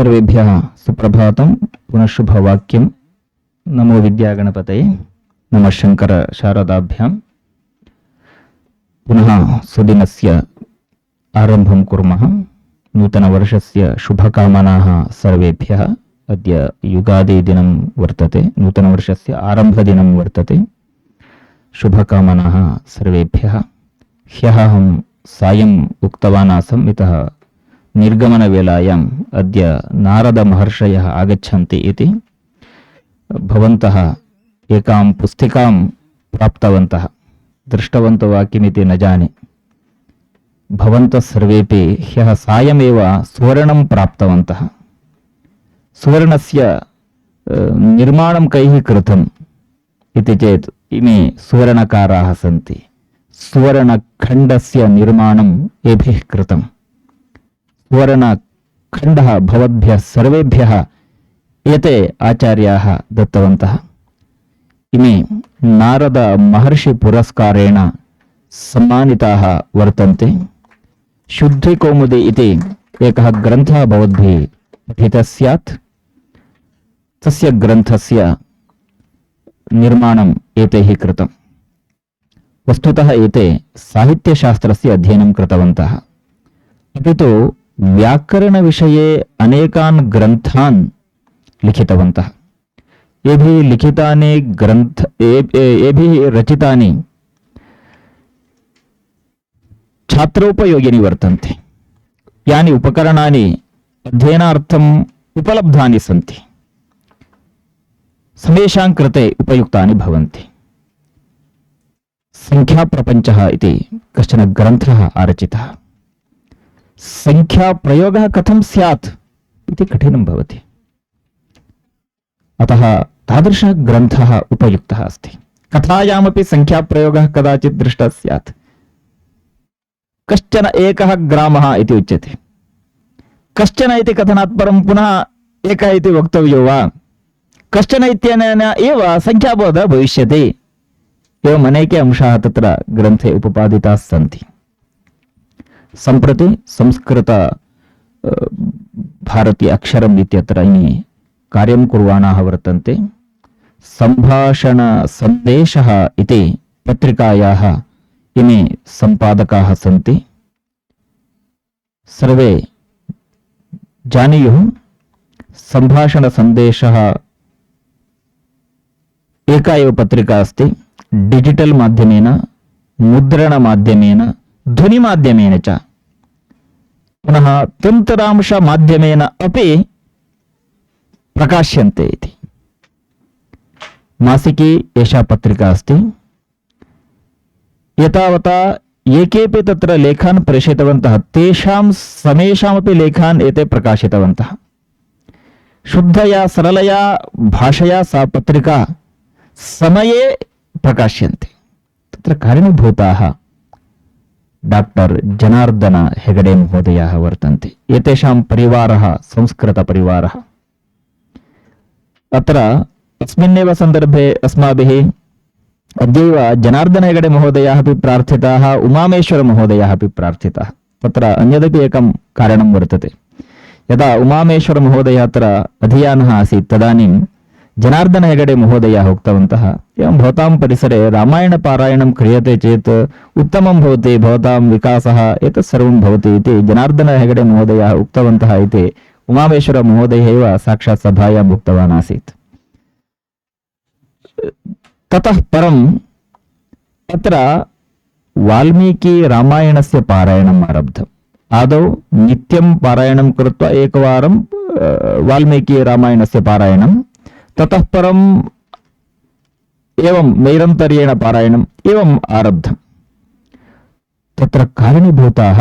सर्वेभ्यः सुप्रभातं पुनः शुभवाक्यं। नमो विद्यागणपतये, नमः शंकर शारदाभ्यां। पुनः सुदिनस्य आरम्भं कुर्मः। नूतनवर्षस्य शुभकामनाः सर्वेभ्यः। अद्य युगादिदिनं वर्तते, नूतनवर्षस्य आरम्भदिनं वर्तते। शुभकामनाः सर्वेभ्यः। ह्यः अहं सायम् उक्तवान् आसम्, इतः निर्गमनवेलायाम् अद्य नारदमहर्षयः आगच्छन्ति इति। भवन्तः एकां पुस्तिकां प्राप्तवन्तः, दृष्टवन्तो वा किमिति न जाने। भवन्तः सर्वेपि ह्यः सायमेव सुवर्णं प्राप्तवन्तः। सुवर्णस्य निर्माणं कैः कृतम् इति चेत् इमे सुवर्णकाराः सन्ति। सुवर्णखण्डस्य निर्माणं एभिः कृतम्। सुवर्णखण्डः भवद्भ्यः सर्वेभ्यः एते आचार्याः दत्तवन्तः। इमे नारद महर्षि पुरस्कारेण सम्मानिताः वर्तन्ते। शुद्धिकौमुदी इति एकः ग्रन्थः भवद्भिः पठितः स्यात्। तस्य ग्रन्थस्य निर्माणम् एतैः कृतम्। वस्तुतः एते साहित्यशास्त्रस्य अध्ययनं कृतवन्तः, अपि तु व्याकरणविषये अनेकान् ग्रन्थान् लिखितवन्तः। एभिः लिखितानि एभिः रचितानि छात्रोपयोगिनी वर्तन्ते। यानि उपकरणानि अध्ययनार्थम् उपलब्धानि सन्ति, समेषां कृते उपयुक्तानि भवन्ति। संख्याप्रपञ्चः इति कश्चन ग्रन्थः आरचितः। संख्याप्रयोगः कथं स्यात् इति कठिनं भवति, अतः तादृशः ग्रन्थः उपयुक्तः अस्ति। कथायामपि संख्याप्रयोगः कदाचित् दृष्टः स्यात्। कश्चन एकः ग्रामः इति उच्यते। कश्चन इति कथनात् परं पुनः एकः इति वक्तव्यो वा? कश्चन इत्यनेन एव संख्याबोधः भविष्यति। एवम् अनेके अंशाः तत्र ग्रन्थे उपपादिताः सन्ति। सम्प्रति संस्कृत भारती अक्षरम् इत्यत्र इमे कार्यं कुर्वाणाः वर्तन्ते। सम्भाषण सन्देशः इति पत्रिकायाः इमे सम्पादकाः सन्ति। सर्वे जानीयुः, सम्भाषण सन्देशः एका एव पत्रिका अस्ति। डिजिटल माध्यमेन, मुद्रण माध्यमेन, ध्वनि माध्यमेन च, पुनः तंत्रांश माध्यमेन अपि प्रकाश्यन्ते इति। मासिकी एषा पत्रिका अस्ति। एतावता एकेपि तत्र लेखान् प्रेषितवन्तः, तेषां समेषामपि लेखान् एते प्रकाशितवन्तः। शुद्धया सरलया भाषया सा पत्रिका समये प्रकाश्यन्ते। तत्र कारणीभूताः डॉक्टर जनार्दन हेगडे महोदयाः वर्तन्ते। एतेषां परिवारः संस्कृतपरिवारः। अत्र अस्मिन्नेव सन्दर्भे अस्माभिः अद्यैव जनार्दन हेगडे महोदयाः अपि प्रार्थिताः, उमामेश्वर महोदयाः अपि प्रार्थिताः। तत्र अन्यदपि एकं कारणं वर्तते। यदा उमामेश्वर महोदयः अत्र अधीयानः आसीत्, तदानीं जनार्दन हेगडे महोदयाः उक्तवन्तः, एवं भवतां परिसरे रामायणपारायणं क्रियते चेत् उत्तमं भवति, भवतां विकासः एतत् सर्वं भवति इति जनार्दन हेगडे महोदयाः उक्तवन्तः इति उमामेश्वर महोदयः एव साक्षात् सभायाम् उक्तवान् आसीत्। ततः परम् अत्र वाल्मीकि रामायणस्य पारायणम् आरब्धम्। आदौ नित्यं पारायणं कृत्वा एकवारं वाल्मीकि रामायणस्य पारायणं, ततः परम् एवं नैरन्तर्येण पारायणम् एवम् आरब्धम्। तत्र कारणीभूताः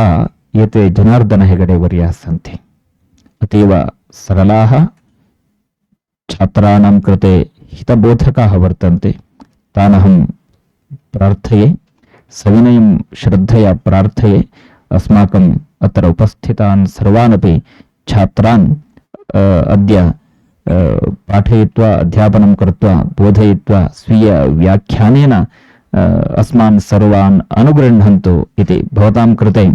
एते जनार्दन हेगडे वर्याः सन्ति। अतीव सरलाः, छात्राणां कृते हितबोधकाः वर्तन्ते। तान् अहं प्रार्थये, सविनयं श्रद्धया प्रार्थये। अस्माकम् अत्र उपस्थितान् सर्वानपि छात्रान् अद्य पाठयित्वा, अध्यापनं कृत्वा, बोधयित्वा स्वीय व्याख्यानेन अस्मान् सर्वान् अनुगृह्णन्तु इति भवतां कृते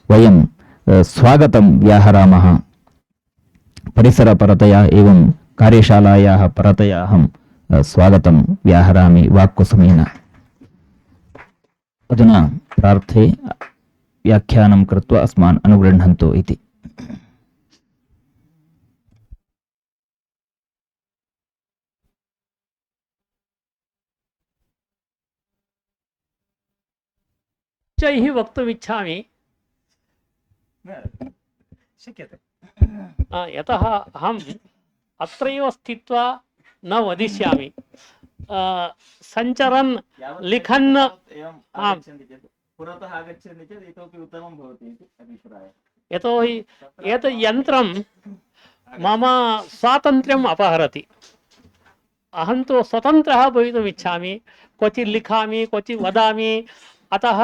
वयं स्वागतं व्याहरामः। परिसरपरतया एवं कार्यशालायाः परतया अहं स्वागतं व्याहरामि वाक्कुसुमेन। अधुना प्रार्थे व्याख्यानं कृत्वा अस्मान् अनुगृह्णन्तु इति। हि वक्तुमिच्छामि। शक्यते। यतः अहम् अत्रैव स्थित्वा न वदिष्यामि। सञ्चरन् लिखन् पुरतः आगच्छन्ति चेत् इतोपि उत्तमं भवति इति अभिप्रायः। यतोहि एतत् यन्त्रं मम स्वातन्त्र्यम् अपहरति। अहं तु स्वतन्त्रः भवितुम् इच्छामि। क्वचित् लिखामि, क्वचित् वदामि। अतः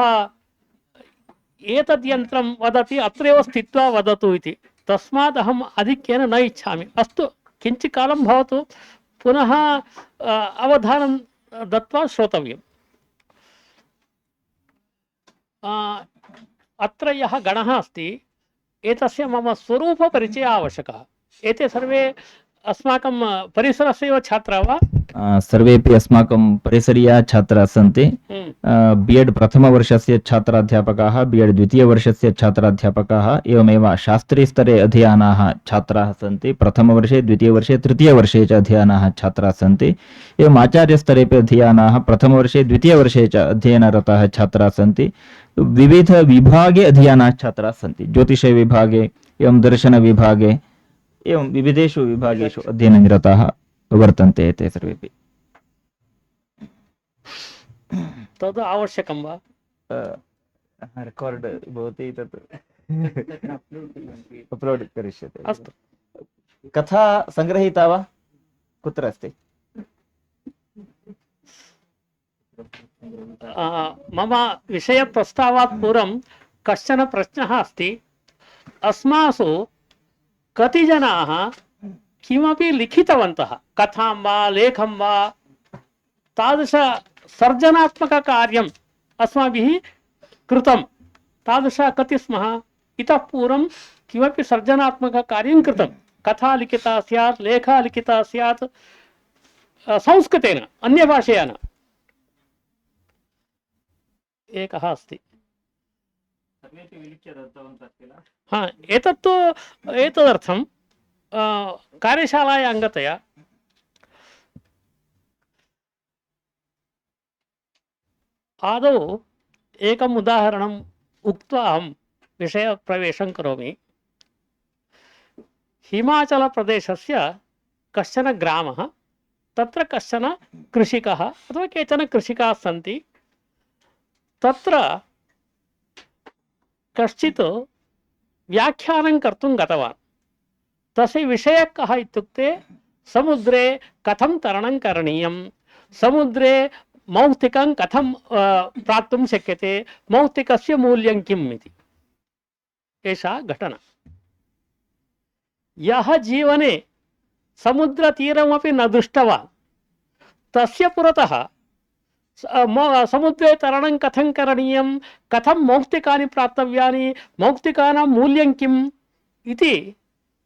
एतद् यन्त्रं वदति अत्रैव स्थित्वा वदतु इति। तस्मात् अहम् आधिक्येन न इच्छामि। अस्तु, किञ्चित् कालं भवतु, पुनः अवधानं दत्वा श्रोतव्यम्। अत्र यः गणः अस्ति एतस्य मम स्वरूपपरिचयः आवश्यकः। एते सर्वे अस्माकं परिसरस्यैव छात्राः वा? सर्वेपि अस्माकं परिसरीयाः छात्राः सन्ति। बि.एड् प्रथमवर्षस्य छात्राध्यापकाः, बि.एड् द्वितीयवर्षस्य छात्राध्यापकाः, एवमेव शास्त्रीस्तरे अधीयानाः छात्राः सन्ति। प्रथमवर्षे, द्वितीयवर्षे, तृतीयवर्षे च अधीयानाः छात्राः सन्ति। एवम् आचार्यस्तरेपि अधीयानाः प्रथमवर्षे, द्वितीयवर्षे च अध्ययनरताः छात्राः सन्ति। विविधविभागे अधीयानाः छात्राः सन्ति। ज्योतिषविभागे, एवं दर्शनविभागे, एवं विविधेषु विभागेषु अध्ययननिरताः वर्तन्ते ते सर्वेपि। तद् आवश्यकं वा? रेकार्ड् भवति, तत् अप्लोड् करिष्यते। अस्तु। कथा सङ्गृहीता वा? कुत्र अस्ति? मम विषयप्रस्तावात् पूर्वं कश्चन प्रश्नः अस्ति। अस्मासु कति जनाः किमपि लिखितवन्तः, कथां वा लेखं वा, तादृश सर्जनात्मककार्यम् अस्माभिः कृतं, तादृश कति स्मः? इतः पूर्वं किमपि सर्जनात्मककार्यं कृतं, कथा लिखिता स्यात्, लेखः लिखिता स्यात्, संस्कृतेन, अन्यभाषया न। एकः अस्ति। एतत्तु एतदर्थं कार्यशालायां गतया आदौ एकम् उदाहरणम् उक्त्वा अहं विषयप्रवेशं करोमि। हिमाचलप्रदेशस्य कश्चन ग्रामः, तत्र कश्चन कृषिकः अथवा केचन कृषिकाः सन्ति। तत्र कश्चित् व्याख्यानं कर्तुं गतवान्। तस्य विषयः कः इत्युक्ते समुद्रे कथं तरणं करणीयं, समुद्रे मौक्तिकं कथं प्राप्तुं शक्यते, मौक्तिकस्य मूल्यं किम् इति। एषा घटना। यः जीवने समुद्रतीरमपि न दृष्टवान्, तस्य पुरतः समुद्रे तरणं कथं करणीयं, कथं मौक्तिकानि प्राप्तव्यानि, मौक्तिकानां मूल्यं किम् इति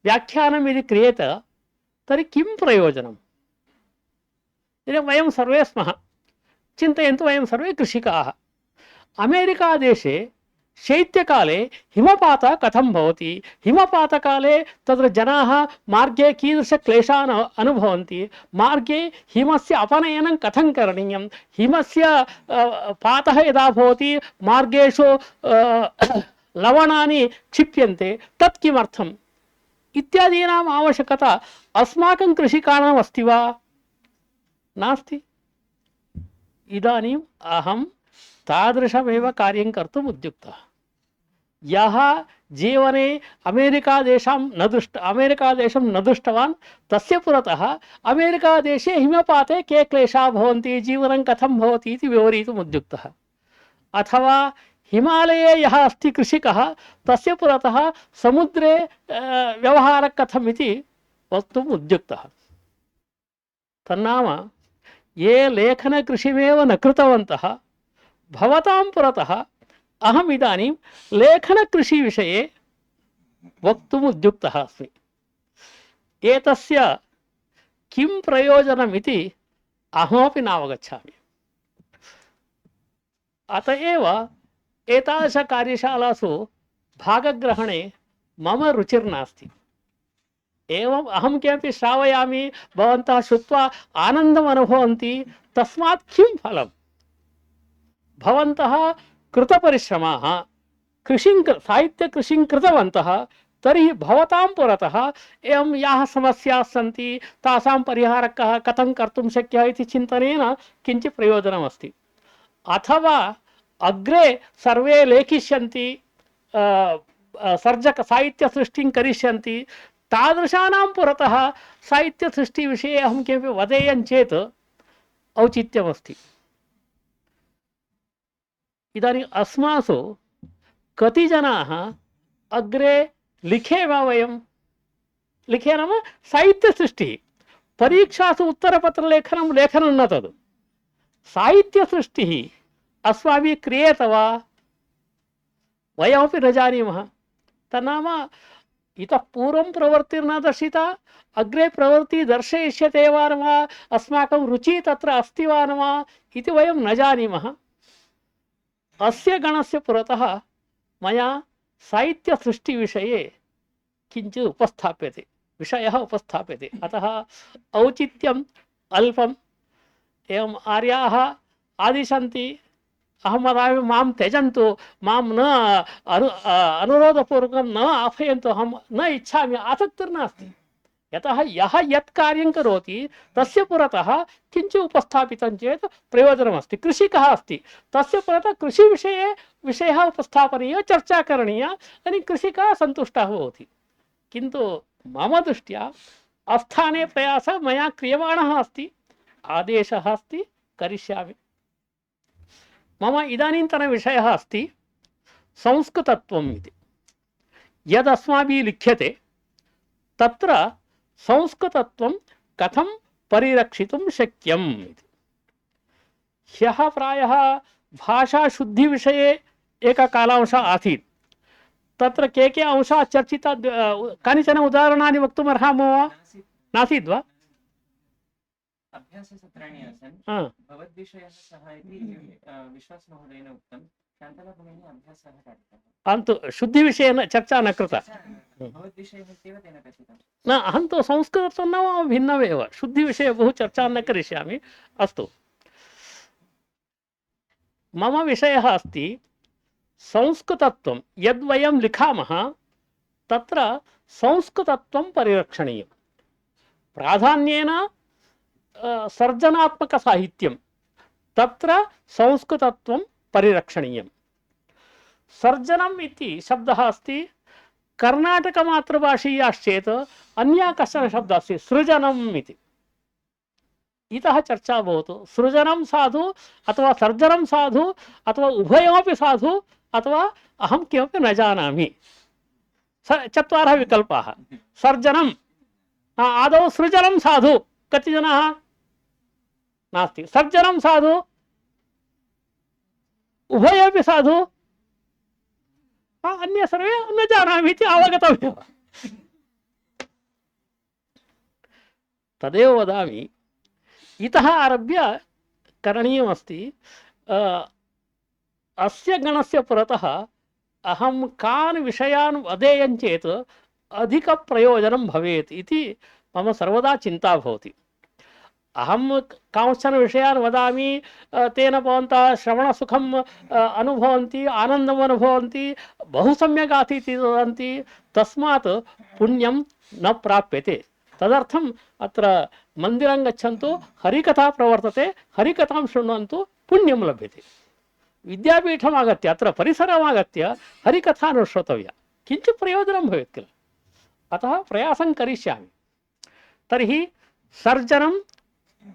व्याख्यानं यदि क्रियेत तर्हि किं प्रयोजनम्? इदानीं वयं सर्वे स्मः, चिन्तयन्तु, वयं सर्वे कृषिकाः। अमेरिकादेशे शैत्यकाले हिमपातः कथं भवति, हिमपातकाले तत्र जनाः मार्गे कीदृशक्लेशान् अनुभवन्ति, मार्गे हिमस्य अपनयनं कथं करणीयं, हिमस्य पातः यदा भवति मार्गेषु लवणानि क्षिप्यन्ते, तत् किमर्थम् इत्यादीनाम् आवश्यकता अस्माकं कृषिकाणाम् अस्ति वा? नास्ति। इदानीम् अहं तादृशमेव कार्यं कर्तुम् उद्युक्तः। यः जीवने अमेरिकादेशं न दृष्टवान्, तस्य पुरतः अमेरिकादेशे हिमपाते के क्लेशाः भवन्ति, जीवनं कथं भवति इति विवरीतुम् उद्युक्तः। अथवा हिमालये यः अस्ति कृषिकः, तस्य पुरतः समुद्रे व्यवहारः कथम् इति वक्तुम् उद्युक्तः। तन्नाम ये लेखनकृषिमेव न कृतवन्तः, भवतां पुरतः अहम् इदानीं लेखनकृषिविषये वक्तुम् उद्युक्तः अस्मि। एतस्य किं प्रयोजनमिति अहमपि नावगच्छामि। अत एव एतादृशकार्यशालासु भागग्रहणे मम रुचिर्नास्ति। एवम् अहं किमपि श्रावयामि, भवन्तः श्रुत्वा आनन्दम् अनुभवन्ति, तस्मात् किं फलम्? भवन्तः कृतपरिश्रमाः साहित्यकृषिं कृतवन्तः, तर्हि भवतां पुरतः एवं याः समस्याः सन्ति तासां परिहारः कथं कर्तुं शक्यः इति चिन्तनेन किञ्चित् प्रयोजनमस्ति। अथवा अग्रे सर्वे लेखिष्यन्ति, साहित्यसृष्टिं करिष्यन्ति, तादृशानां पुरतः साहित्यसृष्टिविषये अहं किमपि वदेयं चेत् औचित्यमस्ति। इदानीम् अस्मासु कति जनाः अग्रे लिखे वा? वयं लिखे नाम साहित्यसृष्टिः, परीक्षासु उत्तरपत्रलेखनं न तद् साहित्यसृष्टिः अस्माभिः क्रियेत वा? वयमपि न जानीमः। तन्नाम इतः पूर्वं प्रवृत्तिर्न दर्शिता, अग्रे प्रवृत्तिः दर्शयिष्यते वा न वा, अस्माकं रुचिः तत्र अस्ति वा न वा इति वयं न जानीमः। अस्य गणस्य पुरतः मया साहित्यसृष्टिविषये किञ्चित् उपस्थाप्यते, विषयः उपस्थाप्यते। अतः औचित्यम् अल्पम्। एवम् आर्याः आदिशन्ति, अहं वदामि मां त्यजन्तु, मां न अनुरोधपूर्वकं न आह्वयन्तु, अहं न इच्छामि, आसक्तिर्नास्ति। यतः यः यत् कार्यं करोति तस्य पुरतः किञ्चित् उपस्थापितं चेत् प्रयोजनमस्ति। कृषिकः अस्ति, तस्य पुरतः कृषिविषये विषयः उपस्थापनीयः, चर्चा करणीया, तर्हि कृषिकः सन्तुष्टः भवति। किन्तु मम दृष्ट्या अस्थाने प्रयासः मया क्रियमाणः अस्ति, आदेशः अस्ति, करिष्यामि। मम इदानीन्तनविषयः अस्ति संस्कृतत्वम् इति। यदस्माभिः लिख्यते तत्र संस्कृतत्वं कथं परिरक्षितुं शक्यम् इति। ह्यः प्रायः भाषाशुद्धिविषये एकः कालांशः आसीत्। तत्र के अंशाः चर्चिता, कानिचन उदाहरणानि वक्तुम् अर्हामो वा? नासीत् वा? अभ्याससत्राणि आसन्। भवद्विषयः सः इति विश्वासमहोदयेन उक्तं। शान्तलाभगिनी अभ्यासः कारितः। अहं तु शुद्धिविषये चर्चा न कृता। भवद्विषयः इत्येव तेन कथितं। न, अहं तु संस्कृतं न भिन्नमेव, शुद्धिविषये बहु चर्चां न करिष्यामि। अस्तु, मम विषयः अस्ति संस्कृतत्वं। यद्वयं लिखामः तत्र संस्कृतत्वं परिरक्षणीयं। प्राधान्येन सर्जनात्मकसाहित्यं, तत्र संस्कृतत्वं परिरक्षणीयं। सर्जनम् इति शब्दः अस्ति, कर्णाटकमातृभाषीयाश्चेत् अन्यः कश्चन शब्दः अस्ति सृजनम् इति। इतः चर्चा भवतु, सृजनं साधु अथवा सर्जनं साधु अथवा उभयमपि साधु अथवा अहं किमपि न जानामि। चत्वारः विकल्पाः। सर्जनम्, आदौ सृजनं साधु, कति जनाः? नास्ति। सर्जनं साधु, उभयमपि साधु, अन्य सर्वे न जानामि इति अवगतमेव। तदेव वदामि, इतः आरभ्य करणीयमस्ति। अस्य गणस्य पुरतः अहं कान् विषयान् वदेयं चेत् अधिकप्रयोजनं भवेत् इति मम सर्वदा चिन्ता भवति। अहं कांश्चन विषयान् वदामि, तेन भवन्तः श्रवणसुखम् अनुभवन्ति, आनन्दम् अनुभवन्ति, बहु सम्यक् आसीत् इति वदन्ति, तस्मात् पुण्यं न प्राप्यते। तदर्थम् अत्र मन्दिरं गच्छन्तु, हरिकथा प्रवर्तते, हरिकथां शृण्वन्तु, पुण्यं लभ्यते। विद्यापीठम् आगत्य अत्र परिसरम् आगत्य हरिकथा न श्रोतव्या, किञ्चित् प्रयोजनं भवेत् किल। अतः प्रयासं करिष्यामि। तर्हि सर्जनं,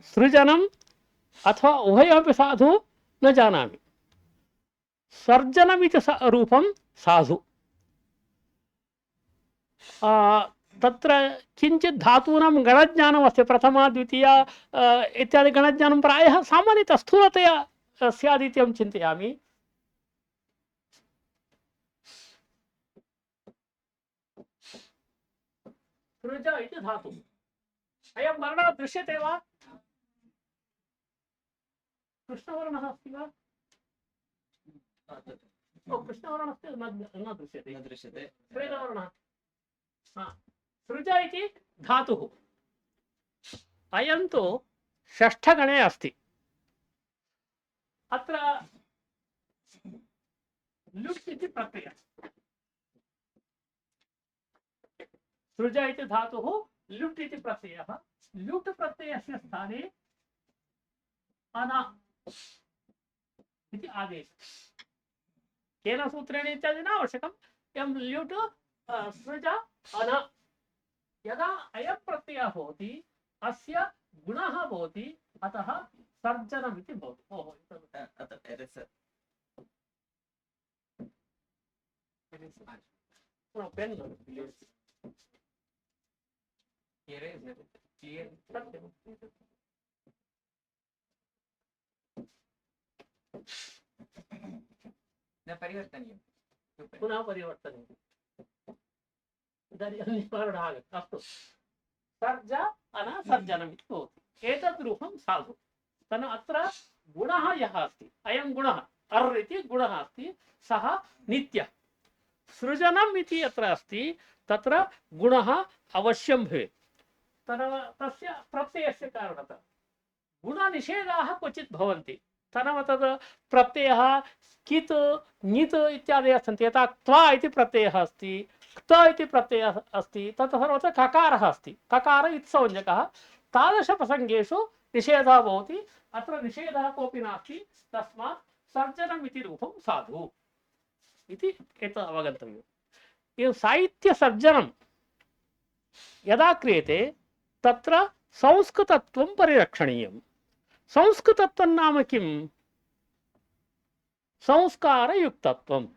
सृजनम् अथवा उभयमपि साधु न जानामि। सर्जनमिति रूपं साधु। तत्र किञ्चित् धातूनां गणज्ञानमस्ति, प्रथमा द्वितीया इत्यादि गणज्ञानं प्रायः सामान्यतः स्थूलतया स्यादिति अहं चिन्तयामि। सृज इति धातुः। अयं वर्णः दृश्यते वा? कृष्णवर्णः अस्ति वा? कृष्णवर्णस्य न दृश्यते, न दृश्यते। श्वेतवर्णः। सृज इति धातुः। अयं तु षष्ठगणे अस्ति। अत्र लुट् इति प्रत्ययः। सृज इति धातुः लुट् इति प्रत्ययः। लुट् प्रत्ययस्य स्थाने अन इति आदेशः। केन सूत्रेण इत्यादि न आवश्यकम्। एवं ल्युट् सृज अन। यदा अयं प्रत्ययः भवति अस्य गुणः भवति, अतः सर्जनम् इति भवति। पेन् न परिवर्तनीयं, पुनः परिवर्तनीयम्। इदानीं निवारणः आगतः। अस्तु, सर्ज अनसर्जनम् इति भवति। एतद् रूपं साधु। तन् अत्र गुणः यः अस्ति, अयं गुणः अर् इति गुणः अस्ति, सः नित्यः। सृजनम् इति यत्र अस्ति तत्र गुणः अवश्यं भवेत्। तस्य प्रत्ययस्य कारणतः गुणनिषेधाः क्वचित् भवन्ति। तद् प्रत्ययः कित् ङित् इत्यादयः सन्ति। यथा क्त्वा इति प्रत्ययः अस्ति, क्त इति प्रत्ययः अस्ति, तत् सर्वत्र ककारः अस्ति। ककार इत्संज्ञकः। तादृशप्रसङ्गेषु निषेधः भवति। अत्र निषेधः कोऽपि नास्ति, तस्मात् सर्जनम् इति रूपं साधु इति एतत् अवगन्तव्यम्। एवं साहित्यसर्जनं यदा क्रियते तत्र संस्कृतत्वं परिरक्षणीयम्। संस्कृतत्वं नाम किम्? संस्कारयुक्तत्वम्।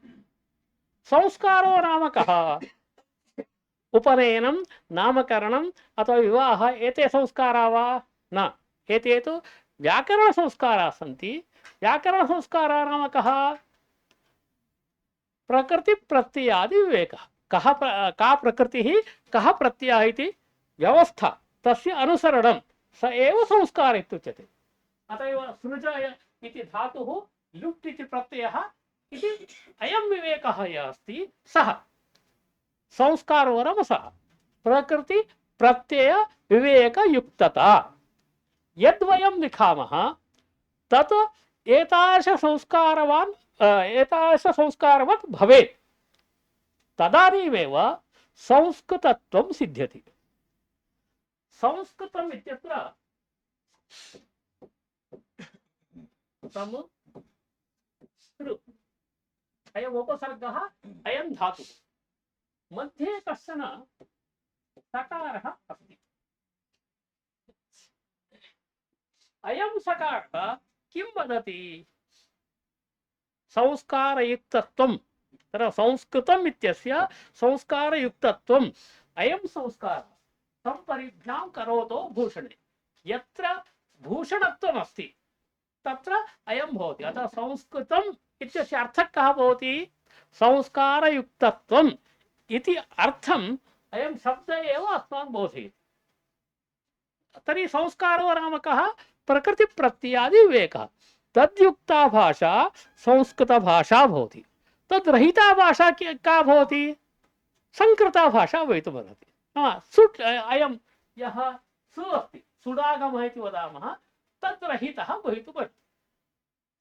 संस्कारो नाम कः? उपनयनं, नामकरणम् अथवा विवाहः, एते संस्काराः वा? न, एते तु व्याकरणसंस्काराः सन्ति। व्याकरणसंस्काराः नाम कः? प्रकृतिप्रत्ययादि विवेकः। का प्रकृतिः, कः प्रत्ययः इति व्यवस्था, तस्य अनुसरणं, स एव संस्कारः इत्युच्यते। अतः एव सृज इति धातुः लुट् इति प्रत्ययः इति अयं विवेकः यः अस्ति, सः संस्कारो नाम सः प्रकृति प्रत्यय विवेकयुक्तता। यद्वयं लिखामः तत् एतादृश संस्कारवत् भवेत्। तदानीमेव संस्कृतत्वं सिद्ध्यति। संस्कृतम् इत्यत्र अयम् उपसर्गः, अयं धातुः। मध्ये कश्चन सकारः अस्ति। अयं सकारः किं वदति? संस्कारयुक्तत्वं। तत्र संस्कृतम् इत्यस्य संस्कारयुक्तत्वम्। अयं संस्कारः संपरिभ्यां करोतो भूषणे। यत्र भूषणत्वम् अस्ति तत्र अयं भवति। अतः संस्कृतम् इत्यस्य अर्थः कः भवति? संस्कारयुक्तत्वम् इति अर्थम् अयं शब्दः एव अस्मान् बोधयति। तर्हि संस्कारो नाम कः? प्रकृतिप्रत्ययादि विवेकः। तद्युक्ता भाषा संस्कृतभाषा भवति। तद्रहिता भाषा का भवति? संकृता भाषा भवितुमर्हति। सुट् अयं यः सु अस्ति, सुडागमः इति वदामः, तद्रहितः भवितुमर्हति।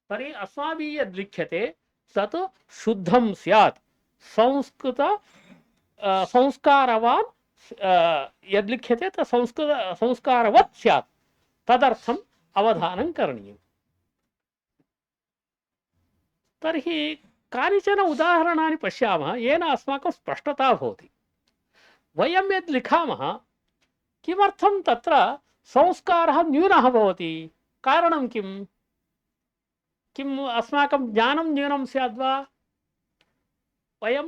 तर्हि अस्माभिः यद् लिख्यते तत् शुद्धं स्यात्। संस्कारवान् यद् लिख्यते तत् संस्कारवत् स्यात्। तदर्थम् अवधानं करणीयम्। तर्हि कानिचन उदाहरणानि पश्यामः येन अस्माकं स्पष्टता भवति। वयं यद् लिखामः किमर्थं तत्र संस्कारः न्यूनः भवति? कारणं किम्? किम् अस्माकं ज्ञानं न्यूनं स्याद्वा? वयं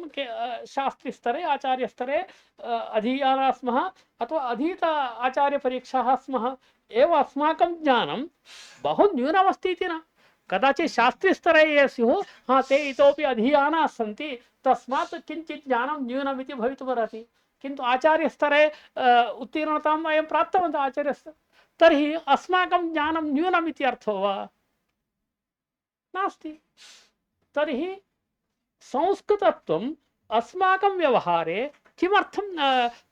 शास्त्रीस्तरे आचार्यस्तरे अधीयाः स्मः अथवा अधीत आचार्यपरीक्षाः स्मः एव अस्माकं ज्ञानं बहु न्यूनमस्ति इति न। कदाचित् शास्त्रीस्तरे ये स्युः ते इतोपि अधीयानाः सन्ति, तस्मात् किञ्चित् ज्ञानं न्यूनमिति भवितुमर्हति। किन्तु आचार्यस्तरे उत्तीर्णतां वयं प्राप्तवन्तः आचार्यस्तरे, तर्हि अस्माकं ज्ञानं न्यूनम् इति अर्थो वा? नास्ति। तर्हि संस्कृतत्वम् अस्माकं व्यवहारे किमर्थं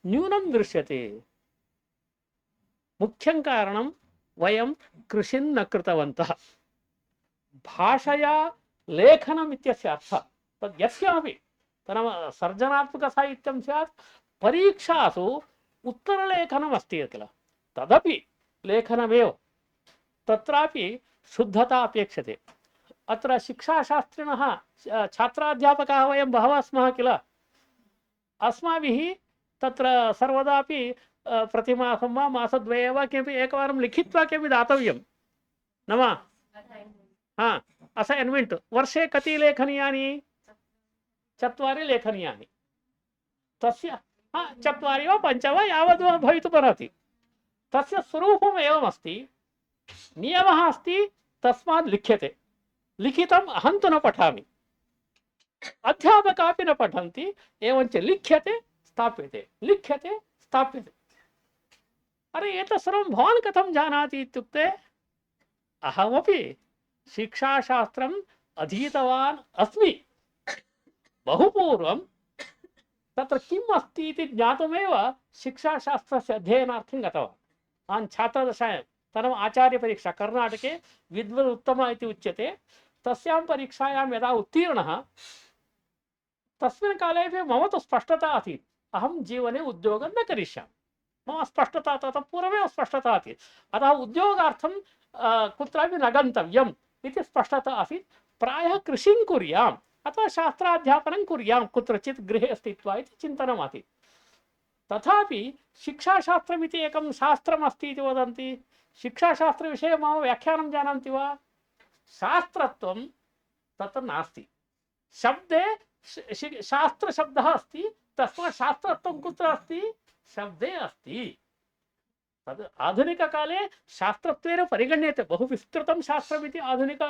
न्यूनं दृश्यते? मुख्यं कारणं वयं कृषिं न कृतवन्तः। भाषया लेखनम् इत्यस्य अर्थः तद् यस्यापि तनाम सर्जनात्मकसाहित्यं स्यात्, परीक्षासु उत्तरलेखनम् अस्ति किल, तदपि लेखनमेव, तत्रापि शुद्धता अपेक्षते। अत्र शिक्षाशास्त्रिणः छात्राध्यापकाः वयं बहवः स्मः किल, अस्माभिः तत्र सर्वदापि प्रतिमासं वा मासद्वये वा किमपि एकवारं लिखित्वा किमपि दातव्यं न वा? असैन्मेण्ट् वर्षे कति लेखनीयानि? 4 लेखनीयानि। तस्य 4 वा 5 वा यावद् वा भवितुमर्हति। तस्य स्वरूपम् एवमस्ति, नियमः अस्ति, तस्मात् लिख्यते। लिखितम् अहं तु न पठामि, अध्यापकापि न पठन्ति, एवञ्च लिख्यते स्थाप्यते, लिख्यते स्थाप्यते। अरे एतत् सर्वं भवान् कथं जानाति इत्युक्ते, अहमपि शिक्षाशास्त्रम् अधीतवान् अस्मि। बहुपूर्वं तत्र किम् अस्ति इति ज्ञातुमेव शिक्षाशास्त्रस्य अध्ययनार्थं गतवान्। अहं छात्रदशायां तदनम् आचार्यपरीक्षा कर्णाटके विद्वद् उत्तम इति उच्यते, तस्यां परीक्षायां यदा उत्तीर्णः, तस्मिन् कालेपि मम तु स्पष्टता आसीत्, अहं जीवने उद्योगं न करिष्यामि। मम स्पष्टता, ततः पूर्वमेव स्पष्टता आसीत्, अतः उद्योगार्थं कुत्रापि न गन्तव्यम् इति स्पष्टता आसीत्। प्रायः कृषिं कुर्याम् अथवा शास्त्राध्यापनं कुर्याम् कुत्रचित् गृहे स्थित्वा इति चिन्तनम् आसीत्। तथापि शिक्षाशास्त्रमिति एकं शास्त्रम् अस्ति इति वदन्ति। शिक्षाशास्त्रविषये मम व्याख्यानं जानन्ति वा? शास्त्रत्वं तत्र नास्ति। शब्दे शास्त्रशब्दः अस्ति, तस्मात् शास्त्रत्वं कुत्र अस्ति? शब्दे अस्ति। तद् आधुनिककाले शास्त्रत्वेन परिगण्यते। बहु विस्तृतं शास्त्रमिति आधुनिक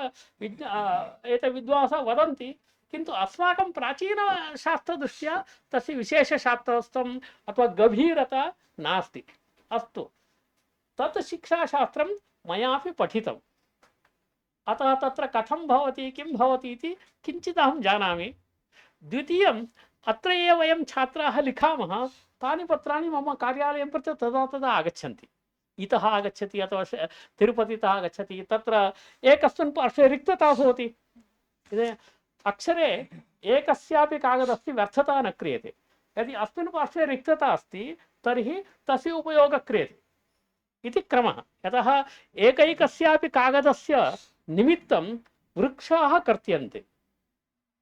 एते विद्वांसः वदन्ति, किन्तु अस्माकं प्राचीनशास्त्रदृष्ट्या तस्य विशेषशास्त्रत्वम् अथवा गभीरता नास्ति। अस्तु, तत् शिक्षाशास्त्रं मयापि पठितम्, अतः तत्र कथं भवति किं भवति इति किञ्चित् अहं जानामि। द्वितीयम्, अत्र ये वयं छात्राः लिखामः, तानि पत्राणि मम कार्यालयं प्रति तदा तदा आगच्छन्ति। इतः आगच्छति अथवा तिरुपतितः आगच्छति, तत्र एकस्मिन् पार्श्वे रिक्तता भवति। अक्षरे एकस्यापि कागदस्य व्यर्थता न क्रियते। यदि अस्मिन् पार्श्वे रिक्तता अस्ति तर्हि तस्य उपयोगः क्रियते इति क्रमः। यतः एकैकस्यापि कागदस्य निमित्तं वृक्षाः कर्त्यन्ते,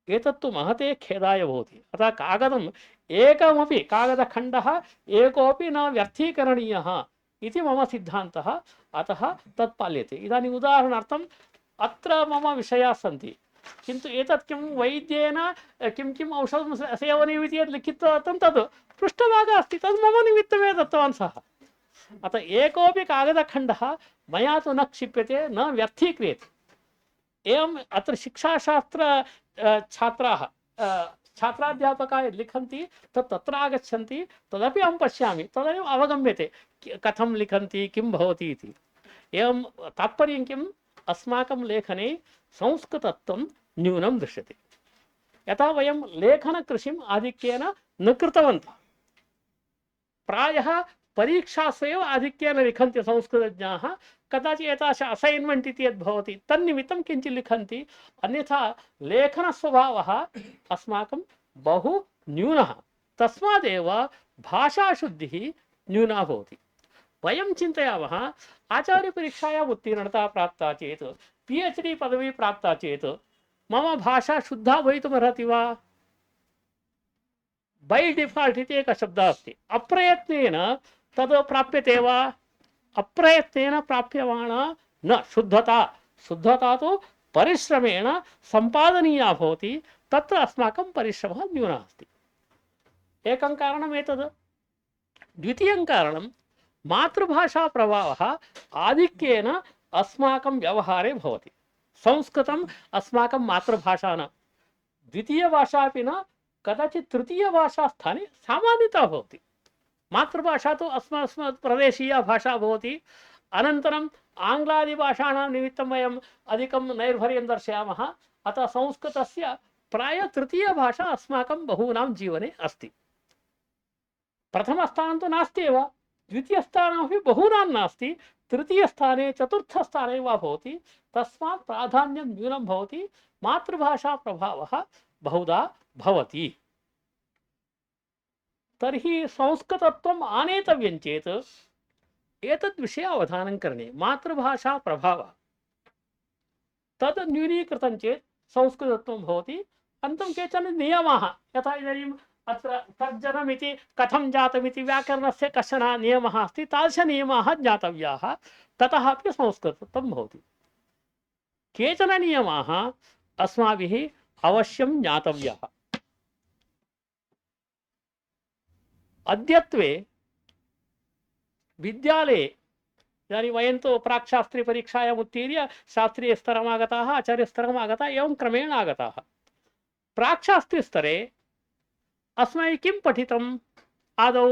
एतत्तु महते खेदाय भवति। अतः कागदम् एकमपि कागदखण्डः एकोपि न व्यर्थीकरणीयः इति मम सिद्धान्तः, अतः तत् पाल्यते। इदानीम् उदाहरणार्थम् अत्र मम विषयाः सन्ति, किन्तु एतत् किं वैद्येन किं किम् औषधं सेवनीयम् इति यत् लिखित्वा दत्तं तद् पृष्ठभागः अस्ति, तद् मम निमित्तमेव दत्तवान् सः। अतः एकोपि कागदखण्डः मया तु न क्षिप्यते, न व्यर्थीक्रियते। एवम् अत्र शिक्षाशास्त्र छात्राः छात्राध्यापकाः लिखन्ति, तत्र आगच्छन्ति, तदपि अहं पश्यामि, तदनीम् अवगम्यते कथं लिखन्ति, किं भवति इति। एवं तात्पर्यं किम्, अस्माकं लेखने संस्कृतत्वं न्यूनं दृश्यते। यथा वयं लेखनकृषिम् आधिक्येन न कृतवन्तः, प्रायः परीक्षासु एव आधिक्येन लिखन्ति संस्कृतज्ञाः। कदाचित् एतादृश असैन्मेण्ट् इति यद् भवति तन्निमित्तं किञ्चित् लिखन्ति, अन्यथा लेखनस्वभावः अस्माकं बहु न्यूनः। तस्मादेव भाषाशुद्धिः न्यूना भवति। वयं चिन्तयामः, आचार्यपरीक्षायाम् उत्तीर्णता प्राप्ता चेत्, PhD पदवी प्राप्ता चेत् मम भाषा शुद्धा भवितुमर्हति वा? बै डिफाल्ट् इति एकः शब्दः अस्ति, अप्रयत्नेन तद् प्राप्यते वा? अप्रयत्नेन प्राप्यमाणा न शुद्धता। शुद्धता तु परिश्रमेण सम्पादनीया भवति, तत्र अस्माकं परिश्रमः न्यूनः अस्ति। एकं कारणम् एतद्। द्वितीयं कारणं, मातृभाषा प्रभावः आधिक्येन अस्माकं व्यवहारे भवति। संस्कृतम् अस्माकं मातृभाषा न, द्वितीयभाषा अपि न, कदाचित् तृतीयभाषास्थाने सामान्यतः भवति। मातृभाषा तु अस्मत् प्रदेशीया भाषा भवति। अनन्तरम् आङ्ग्लादिभाषाणां निमित्तं वयम् अधिकं नैर्भर्यं दर्शयामः। अतः संस्कृतस्य प्रायः तृतीयभाषा अस्माकं बहूनां जीवने अस्ति। प्रथमस्थानं तु नास्ति एव, द्वितीयस्थानमपि बहूनां नास्ति, तृतीयस्थाने चतुर्थस्थाने वा भवति। तस्मात् प्राधान्यं न्यूनं भवति, मातृभाषा प्रभावः बहुधा भवति। तर्हि संस्कृतत्वम् आनेतव्यं चेत् एतद्विषये अवधानं करणीयं। मातृभाषा प्रभावः तद् न्यूनीकृतं चेत् संस्कृतत्वं भवति। अनन्तरं केचन नियमाः, यथा इदानीम् अत्र तर्जनमिति कथं जातमिति व्याकरणस्य कश्चन नियमः अस्ति, तादृशनियमाः ज्ञातव्याः, ततः अपि संस्कृतत्वं भवति। केचन नियमाः अस्माभिः अवश्यं ज्ञातव्याः। अद्यत्वे विद्यालये इदानीं वयं तु प्राक्शास्त्रीपरीक्षायाम् उत्तीर्य शास्त्रीयस्तरम् आगताः, आचार्यस्तरम् आगताः, एवं क्रमेण आगताः। प्राक्शास्त्रीस्तरे अस्माभिः किं पठितम् आदौ?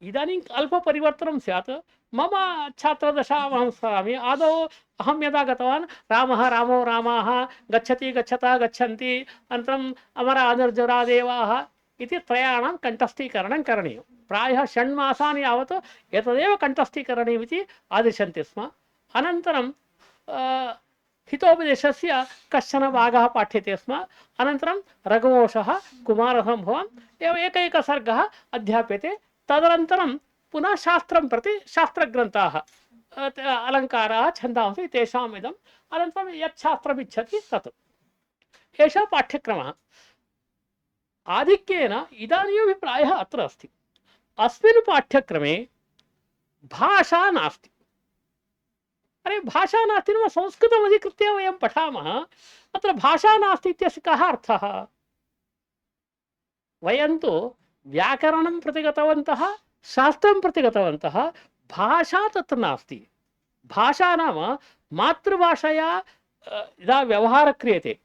इदानीम् अल्पपरिवर्तनं स्यात्। मम छात्रदशाम् स्मरामि। आदौ अहं यदा गतवान्, रामः रामो रामाः, गच्छति गच्छता गच्छन्ति, अनन्तरम् अमर अनिर्जरा देवाः इति त्रयाणां कण्ठस्थीकरणं करणीयं। प्रायः 6 मासानि यावत् एतदेव कण्ठस्थीकरणीयमिति आदिशन्ति स्म। अनन्तरं हितोपदेशस्य कश्चन भागः पाठ्यते स्म। अनन्तरं रघुवंशः, कुमारसम्भवम्, एवम् एकैकसर्गः अध्याप्यते। तदनन्तरं पुनः शास्त्रं प्रति शास्त्रग्रन्थाः, अलङ्काराः, छन्दांसि, तेषाम् इदम्। अनन्तरं यत् शास्त्रम् इच्छति तत्। एषः पाठ्यक्रमः आधिक्येन इदानीमपि प्रायः अत्र अस्ति। अस्मिन् पाठ्यक्रमे भाषा नास्ति। अरे भाषा नास्ति नाम संस्कृतम् अधिकृत्य वयं पठामः, अत्र भाषा नास्ति इत्यस्य कः अर्थः? वयं तु व्याकरणं प्रति गतवन्तः, शास्त्रं प्रति गतवन्तः, भाषा तत्र नास्ति। भाषा नाम मातृभाषया यदा व्यवहारः क्रियते,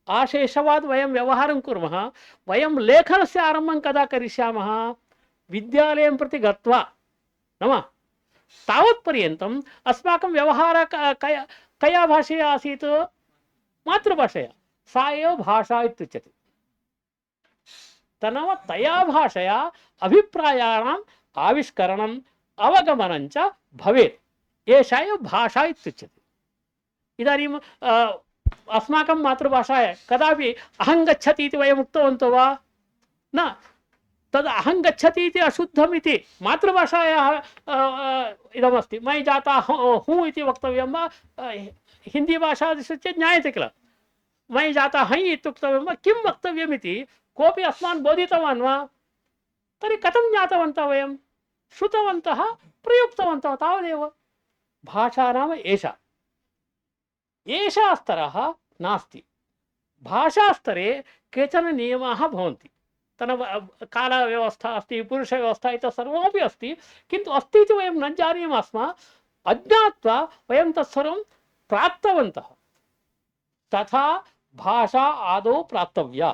आशेषवाद वयं व्यवहारं कुर्मः, वयं लेखनस्य आरम्भं कदा करिष्यामः? विद्यालयं प्रति गत्वा, नाम तावत्पर्यन्तम् अस्माकं व्यवहारः कया भाषया आसीत्? मातृभाषया। सा एव भाषा इत्युच्यते। तनाम तया भाषया अभिप्रायाणाम् आविष्करणम् अवगमनं च भवेत्। एषा एव भाषा इत्युच्यते। इदानीम् अस्माकं मातृभाषायां कदापि अहं गच्छति इति वयम् उक्तवन्तो वा? न। तद् अहं गच्छति इति अशुद्धम् इति मातृभाषायाः इदमस्ति। मैं जाता हूँ इति वक्तव्यं वा? हिन्दीभाषादिषु चेत् ज्ञायते किल। मैं जाता हई इत्युक्तव्यं वा? किं वक्तव्यम् इति कोऽपि अस्मान् बोधितवान् वा? तर्हि कथं ज्ञातवन्तः वयं? श्रुतवन्तः, प्रयुक्तवन्तः, तावदेव। भाषा नाम एषा। एषा स्तरः नास्ति। भाषास्तरे केचन नियमाः भवन्ति। कालव्यवस्था अस्ति, पुरुषव्यवस्था, इति सर्वमपि अस्ति, किन्तु अस्ति इति वयं न जानीमः स्म। अज्ञात्वा वयं तत्सर्वं प्राप्तवन्तः। तथा भाषा आदौ प्राप्तव्या।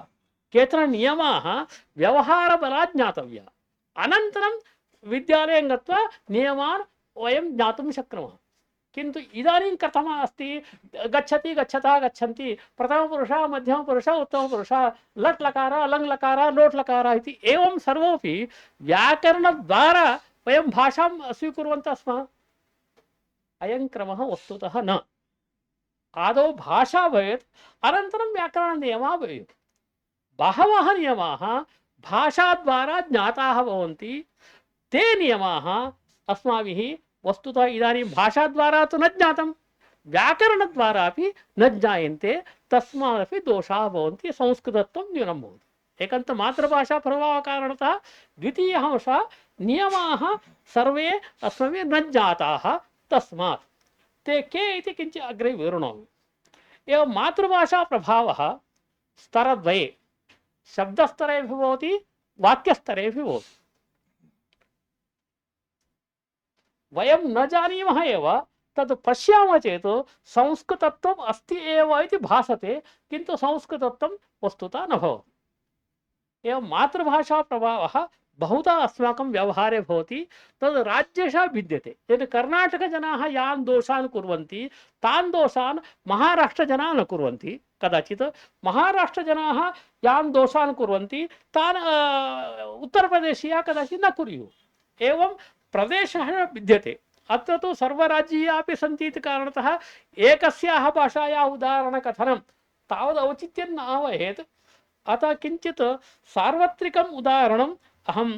केचन नियमाः व्यवहारबलात् ज्ञातव्या। अनन्तरं विद्यालयं गत्वा नियमान् वयं ज्ञातुं शक्नुमः। किन्तु इदानीं कथम् अस्ति? गच्छति गच्छता गच्छन्ति, प्रथमपुरुषः, मध्यमपुरुषः, उत्तमपुरुषः, लट् लकारः, लङ् लकारः, लोट् लकारः इति एवं सर्वमपि व्याकरणद्वारा वयं भाषां स्वीकुर्वन्तः स्मः। अयं क्रमः वस्तुतः न। आदौ भाषा भवेत्, अनन्तरं व्याकरणनियमः भवेत्। बहवः नियमाः भाषाद्वारा ज्ञाताः भवन्ति। ते नियमाः अस्माभिः वस्तुतः इदानीं भाषाद्वारा तु न ज्ञातं, व्याकरणद्वारा अपि न ज्ञायन्ते। तस्मादपि दोषाः भवन्ति, संस्कृतत्वं न्यूनं भवति। एकन्तु मातृभाषा प्रभावकारणतः, द्वितीयः अंशः नियमाः सर्वे अस्माभिः न ज्ञाताः। तस्मात् ते के इति किञ्चित् अग्रे विवृणोमि। एवं मातृभाषा प्रभावः स्तरद्वये, शब्दस्तरे भवति, वाक्यस्तरे भवति। वयं न जानीमः एव, तद् पश्यामः चेत् संस्कृतत्वम् अस्ति एव इति भासते, किन्तु संस्कृतत्वं वस्तुतः न भवति। एवं मातृभाषा प्रभावः बहुधा अस्माकं व्यवहारे भवति। तद् राज्यशः भिद्यते। यदि कर्णाटकजनाः यान् दोषान् कुर्वन्ति तान् दोषान् महाराष्ट्रजनाः न कुर्वन्ति। कदाचित् महाराष्ट्रजनाः यान् दोषान् कुर्वन्ति तान् उत्तरप्रदेशीयाः कदाचित् न कुर्युः। एवं प्रदेशः भिद्यते। अत्र तु सर्वराज्यीयाः अपि सन्ति इति कारणतः एकस्याः भाषायाः उदाहरणकथनं तावद् औचित्यं न भवेत्। अतः किञ्चित् सार्वत्रिकम् उदाहरणम् अहं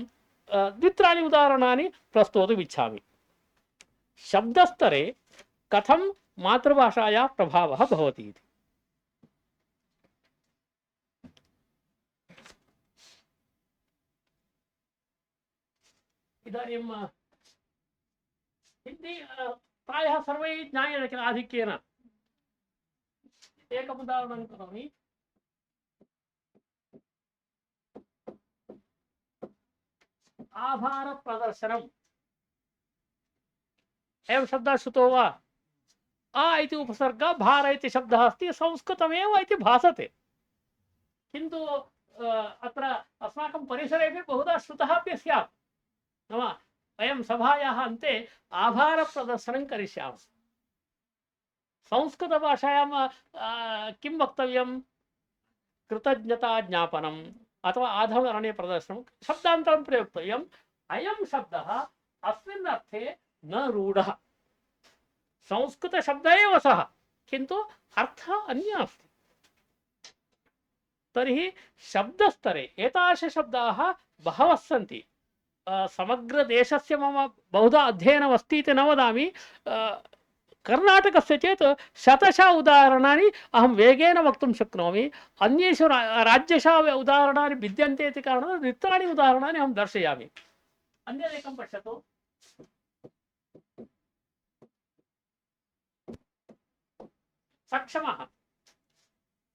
द्वित्राणि उदाहरणानि प्रस्तोतुम् इच्छामि। शब्दस्तरे कथं मातृभाषायाः प्रभावः भवति इति। इदानीं हिन्दी प्रायः सर्वैः ज्ञायते किल आधिक्येन। एकम् उदाहरणं करोमि। आभार प्रदर्शनम् एवं शब्दः श्रुतो वा? आ इति उपसर्गः भार इति शब्दः अस्ति, संस्कृतमेव इति भासते। किन्तु अत्र अस्माकं परिसरेपि बहुधा श्रुतः अपि स्यात्। नाम वयं सभायाः अन्ते आभार प्रदर्शनं करिष्यामः। संस्कृतभाषायां किं वक्तव्यं? कृतज्ञता ज्ञापनम् अथवा आधमरणे प्रदर्शनं शब्दान्तरं प्रयोक्तव्यम्। अयं शब्दः अस्मिन् अर्थे न रूढः। संस्कृतशब्दः एव सः, किन्तु अर्थः अन्यः अस्ति। तर्हि शब्दस्तरे एतादृशशब्दाः बहवः सन्ति। समग्रदेशस्य मम बहुधा अध्ययनमस्ति इति न वदामि। कर्णाटकस्य चेत् शतशः उदाहरणानि अहं वेगेन वक्तुं शक्नोमि। अन्येषु राज्यशः उदाहरणानि भिद्यन्ते इति कारणात् रिक्तानि उदाहरणानि अहं दर्शयामि। अन्यदेकं पश्यतु। सक्षमः।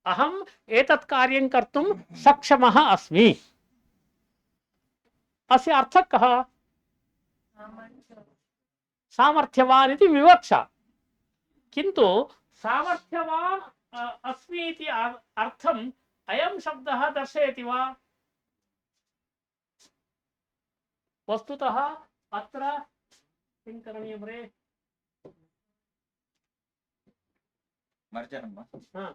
अहम् एतत् कार्यं कर्तुं सक्षमः अस्मि। अस्य अर्थः कः? सामर्थ्यवान् इति विवक्षा। किन्तु सामर्थ्यवान् अस्मि इति अर्थम् अयं शब्दः दर्शयति वा? वस्तुतः अत्र किं करणीयं रे? मर्जनं वा? हा,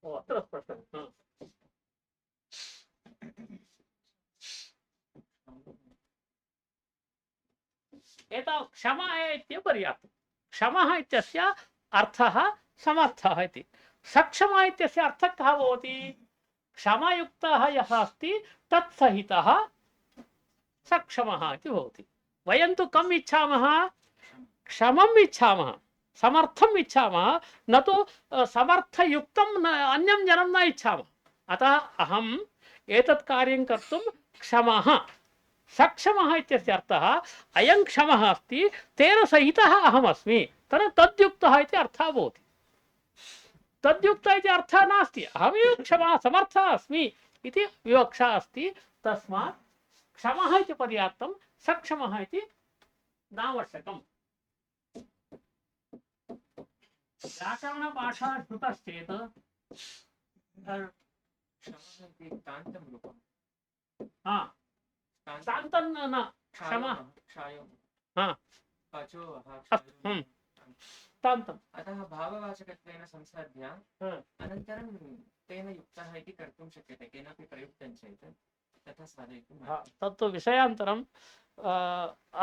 ओ अत्र स्पष्टं। एतावत् क्षमा इत्येव पर्याप्तं। क्षमः इत्यस्य अर्थः समर्थः इति। सक्षमः इत्यस्य अर्थः कः भवति? क्षमायुक्तः यः अस्ति तत्सहितः सक्षमः इति भवति। वयं तु कम् इच्छामः? क्षमम् इच्छामः, समर्थम् इच्छामः, न तु समर्थयुक्तं अन्यं जनं न इच्छामः। अतः अहम् एतत् कार्यं कर्तुं क्षमः। सक्षमः इत्यस्य अर्थः अयं क्षमः अस्ति, तेन सहितः अहमस्मि, तद्युक्तः इति अर्थः भवति। तद्युक्तः इति अर्थः नास्ति। अहमेव क्षमः समर्थः अस्मि इति विवक्षा अस्ति। तस्मात् क्षमः इति पर्याप्तं, सक्षमः इति नावश्यकम्। व्याकरणभाषा श्रुतश्चेत् तान्तं न क्षमः तान्तम्। अतः भाववाचकत्वेन संसाध्य अनन्तरं तेन युक्तः इति कर्तुं शक्यते। केनापि प्रयुक्तं चेत् तथा साधयितुं। तत्तु विषयान्तरं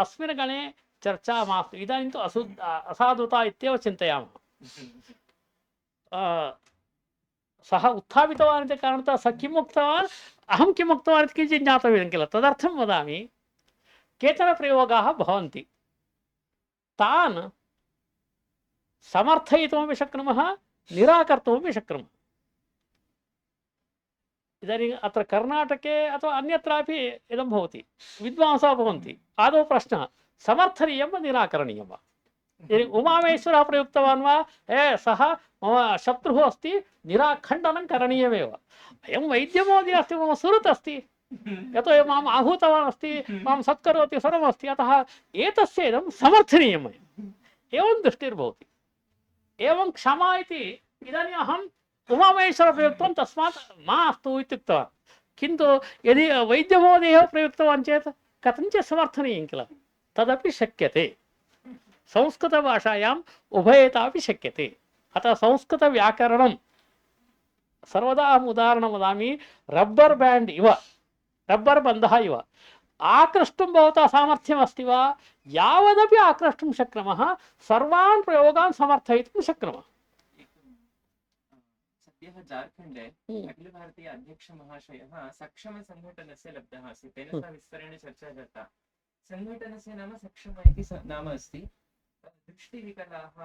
अस्मिन् गणे चर्चा मास्तु। इदानीं तु असाधुता इत्येव चिन्तयामः। सः उत्थापितवान् इति कारणतः सः किम् उक्तवान्, अहं किम् उक्तवान् इति किञ्चित् ज्ञातव्यं किल। तदर्थं वदामि, केचन प्रयोगाः भवन्ति, तान् समर्थयितुमपि शक्नुमः, निराकर्तुमपि शक्नुमः। इदानीम् अत्र कर्णाटके अथवा अन्यत्रापि इदं भवति। विद्वांसः भवन्ति, आदौ प्रश्नः समर्थनीयं वा निराकरणीयं वा? यदि उमामेश्वरः प्रयुक्तवान् वा, सः मम शत्रुः अस्ति, निराखण्डनं करणीयमेव। अयं वैद्यमहोदयः अस्ति, मम सुहृत् अस्ति, यतो माम् आहूतवान् अस्ति, मां सत्करोति, सर्वमस्ति, अतः एतस्य इदं समर्थनीयम्। एवं दृष्टिर्भवति। एवं क्षमा इति। इदानीम् अहं उमामहेश्वरप्रयुक्तं तस्मात् मास्तु इत्युक्तवान्। किन्तु यदि वैद्यमहोदयः प्रयुक्तवान् चेत् कथञ्चित् समर्थनीयं किल, तदपि शक्यते। संस्कृतभाषायाम् उभयतापि शक्यते। अतः संस्कृतव्याकरणं सर्वदा अहम् उदाहरणं वदामि, रब्बर् बेण्ड् इव, रब्बर् बन्धः इव। आक्रष्टुं भवतः सामर्थ्यम् अस्ति वा? यावदपि आक्रष्टुं शक्नुमः, सर्वान् प्रयोगान् समर्थयितुं शक्नुमः। सद्यः झार्खण्डे अखिल भारतीय अध्यक्ष महाशयः सक्षम संघटनस्य लब्धः अस्ति। तेन सह विस्तरेण चर्चा जाता। संघटनस्य नाम सक्षम इति नाम अस्ति। दृष्टिविकलाः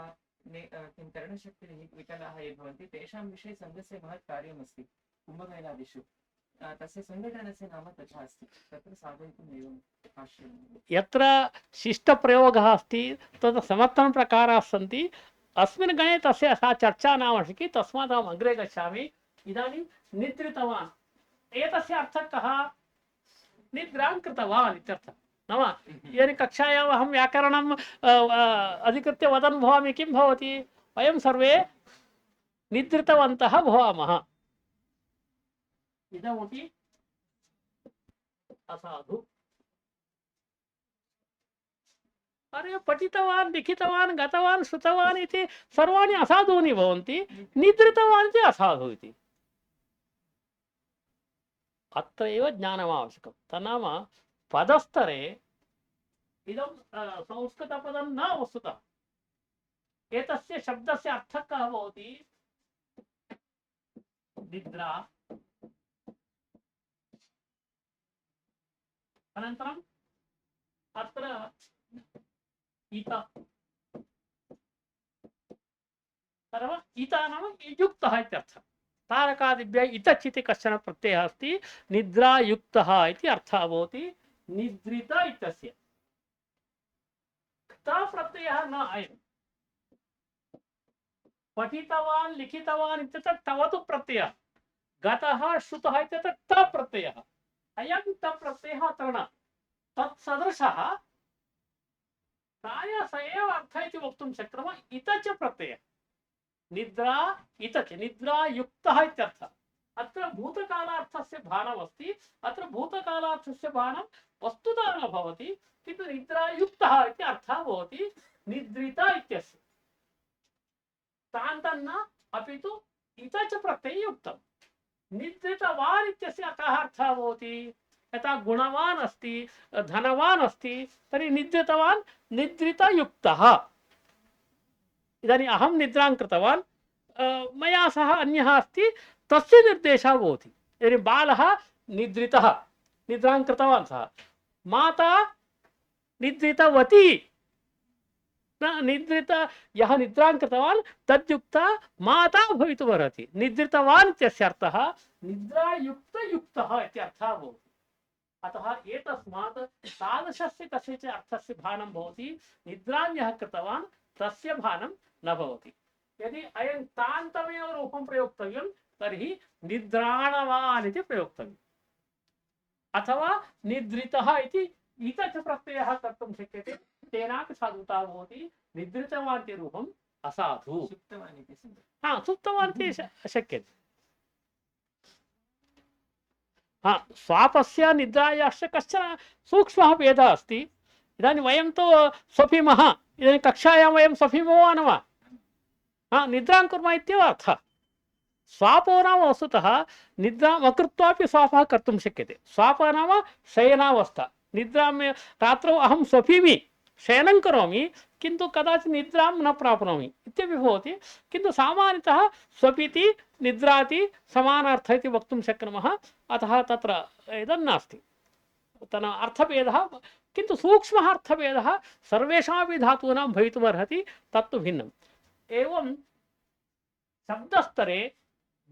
किं करणशक्तिविकलाः ये भवन्ति तेषां विषये संघस्य महत् कार्यमस्ति कुम्भमेलादिषु। तस्य संघटनस्य नाम तथा अस्ति। तत्र साधयितुम् एवं भाष्यं यत्र शिष्टप्रयोगः अस्ति तत्र समर्थनप्रकाराः सन्ति। अस्मिन् गणे तस्य सा चर्चा नावश्यकी, तस्मात् अहम् अग्रे गच्छामि। इदानीं निद्रितवान्, एतस्य अर्थः कः? निद्रां कृतवान् इत्यर्थः। नाम इदानीं कक्षायाम् अहं व्याकरणम् अधिकृत्य वदन् भवामि, किं भवति? वयं सर्वे निद्रितवन्तः भवामः। इदमपि असाधु। अरे पठितवान्, लिखितवान्, गतवान्, श्रुतवान् इति सर्वाणि असाधूनि भवन्ति, निद्रितवान् इति असाधु इति। अत्र एव ज्ञानम् आवश्यकं। तन्नाम पदस्तरे इदं संस्कृतपदं न वस्तुतः। एतस्य शब्दस्य अर्थः कः भवति? निद्रा, अनन्तरम् अत्र इत, इत नाम युक्तः इत्यर्थः। तारकादिभ्यः इतच् इति कश्चन प्रत्ययः अस्ति, निद्रायुक्तः इति अर्थः भवति। निद्रित इत्यस्य क्ता प्रत्ययः न अयम्। पठितवान्, लिखितवान् इत्यत्र तवतु प्रत्ययः, गतः, श्रुतः इत्यत्र त प्रत्ययः। अयं त प्रत्ययः अत्र न। तत्सदृशः प्रायः स एव अर्थः इति वक्तुं शक्नुमः। इतच प्रत्ययः, निद्रा इतच, निद्रायुक्तः इत्यर्थः। अत्र भूतकालार्थस्य भानमस्ति। अत्र भूतकालार्थस्य भानं वस्तुतः न भवति, किन्तु निद्रायुक्तः इति अर्थः भवति निद्रित इत्यस्य। तान्तन्न अपितु इतच प्रत्यययुक्तम्। निद्रितवान् इत्यस्य कः अर्थः भवति? यथा गुणवान् अस्ति, धनवान् अस्ति, तर्हि निद्रितवान् निद्रितयुक्तः। इदानीम् अहं निद्रां कृतवान्, मया सह अन्यः अस्ति, तस्य निर्देशः भवति। यदि बालः निद्रितः, निद्रां कृतवान् सः, माता निद्रितवती, निद्रित यः निद्रां कृतवान् तद्युक्ता माता भवितुमर्हति। निद्रितवान् इत्यस्य अर्थः निद्रायुक्तयुक्तः इत्यर्थः भवति। अतः एतस्मात् तादृशस्य कस्यचित् अर्थस्य भानं भवति, निद्रां यः कृतवान् तस्य भानं न भवति। यदि अयं तान्तमेव रूपं प्रयोक्तव्यं तर्हि निद्राणवान् इति प्रयोक्तव्यम्, अथवा निद्रितः इति इतच प्रत्ययः कर्तुं शक्यते। तेनापि साधुता भवति। निद्रितवान् इति रूपम् असाधु। सुप्तवान् इति सुप्तवान् इति शक्यते। स्वापस्य निद्रायाश्च कश्चन सूक्ष्मः भेदः अस्ति। इदानीं वयं तु स्वपिमः, इदानीं कक्षायां वयं स्वपिमो वा न वा? निद्रां कुर्मः इत्येव अर्थः। स्वापो नाम वस्तुतः निद्राम् अकृत्वापि स्वापः कर्तुं शक्यते। स्वापः नाम शयनावस्था। निद्रां रात्रौ अहं स्वपिमि, शयनं करोमि, किन्तु कदाचित् निद्रां न प्राप्नोमि इत्यपि भवति। किन्तु सामान्यतः स्वपिति निद्राति समानार्थः इति वक्तुं शक्नुमः। अतः तत्र एतन्नास्ति तन अर्थभेदः, किन्तु सूक्ष्मः अर्थभेदः सर्वेषामपि धातूनां भवितुमर्हति, तत्तु भिन्नम्। एवं शब्दस्तरे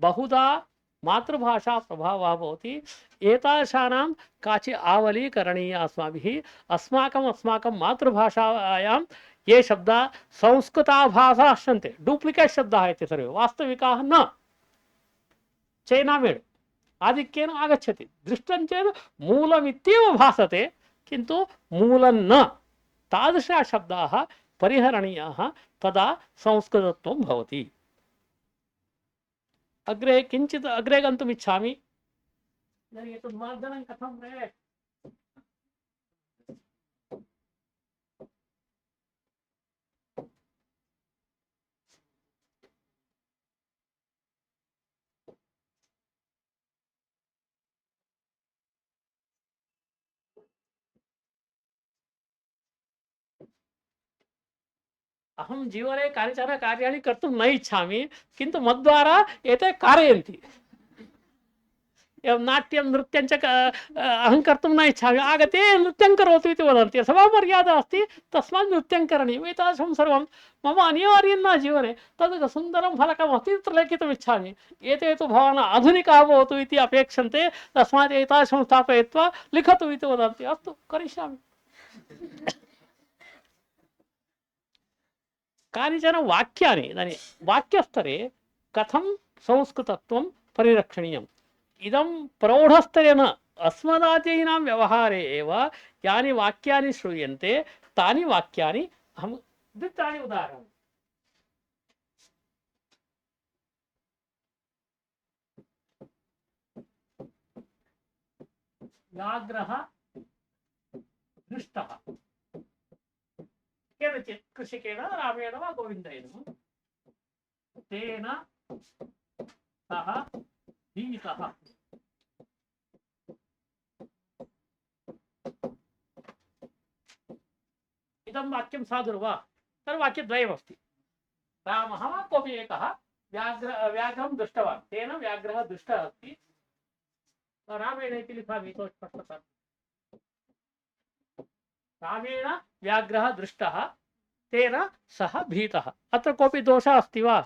बहुधा मातृभाषा प्रभावः भवति। एतादृशानां काचित् आवली करणीया अस्माभिः। अस्माकं मातृभाषायां ये शब्दाः संस्कृताभासाः सन्ति, डुप्लिकेट् शब्दाः इति सर्वे, वास्तविकाः न। चैनामेड् आधिक्येन आगच्छति। दृष्टं चेत् मूलमित्येव भासते, किन्तु मूलं न। तादृशाः शब्दाः परिहरणीयाः, तदा संस्कृतत्वं भवति। अग्रे किञ्चित् अग्रे गन्तुम् इच्छामि। इदानीम् एतत् मार्जनं कथं रे? अहं जीवने कानिचन कार्याणि कर्तुं न इच्छामि, किन्तु मद्वारा एते कारयन्ति। एवं नाट्यं नृत्यं च अहं कर्तुं न इच्छामि, आगत्य नृत्यं करोतु इति वदन्ति। सभामर्यादा अस्ति, तस्मात् नृत्यं करणीयम्। एतादृशं सर्वं मम अनिवार्यं न जीवने। तद् सुन्दरं फलकमस्ति, तत्र लेखितुम् इच्छामि। एते तु भवान् आधुनिकः भवतु इति अपेक्षन्ते, तस्मात् एतादृशं स्थापयित्वा लिखतु इति वदन्ति। अस्तु, करिष्यामि। कानिचन वाक्यानि, इदानीं वाक्यस्तरे कथं संस्कृतत्वं परिरक्षणीयम्, इदं प्रौढस्तरे न, अस्मदादीनां व्यवहारे एव यानि वाक्यानि श्रूयन्ते तानि वाक्यानि अहं द्वित्राणि उदाहरणानि। व्याघ्रः दृष्टः केनचित् कृषिकेण रामेण वा गोविन्देन, तेन सः भीतः। इदं वाक्यं साधुर्वा? तर्हि वाक्यद्वयमस्ति। रामः वा कोऽपि एकः व्याघ्रं दृष्टवान्, तेन व्याघ्रः दृष्टः अस्ति। रामेण इति लिखामि इतोपि स्पष्टतया। रामेण व्याघ्रः दृष्टः, तेन सः भीतः। अत्र कोऽपि दोषः अस्ति वा?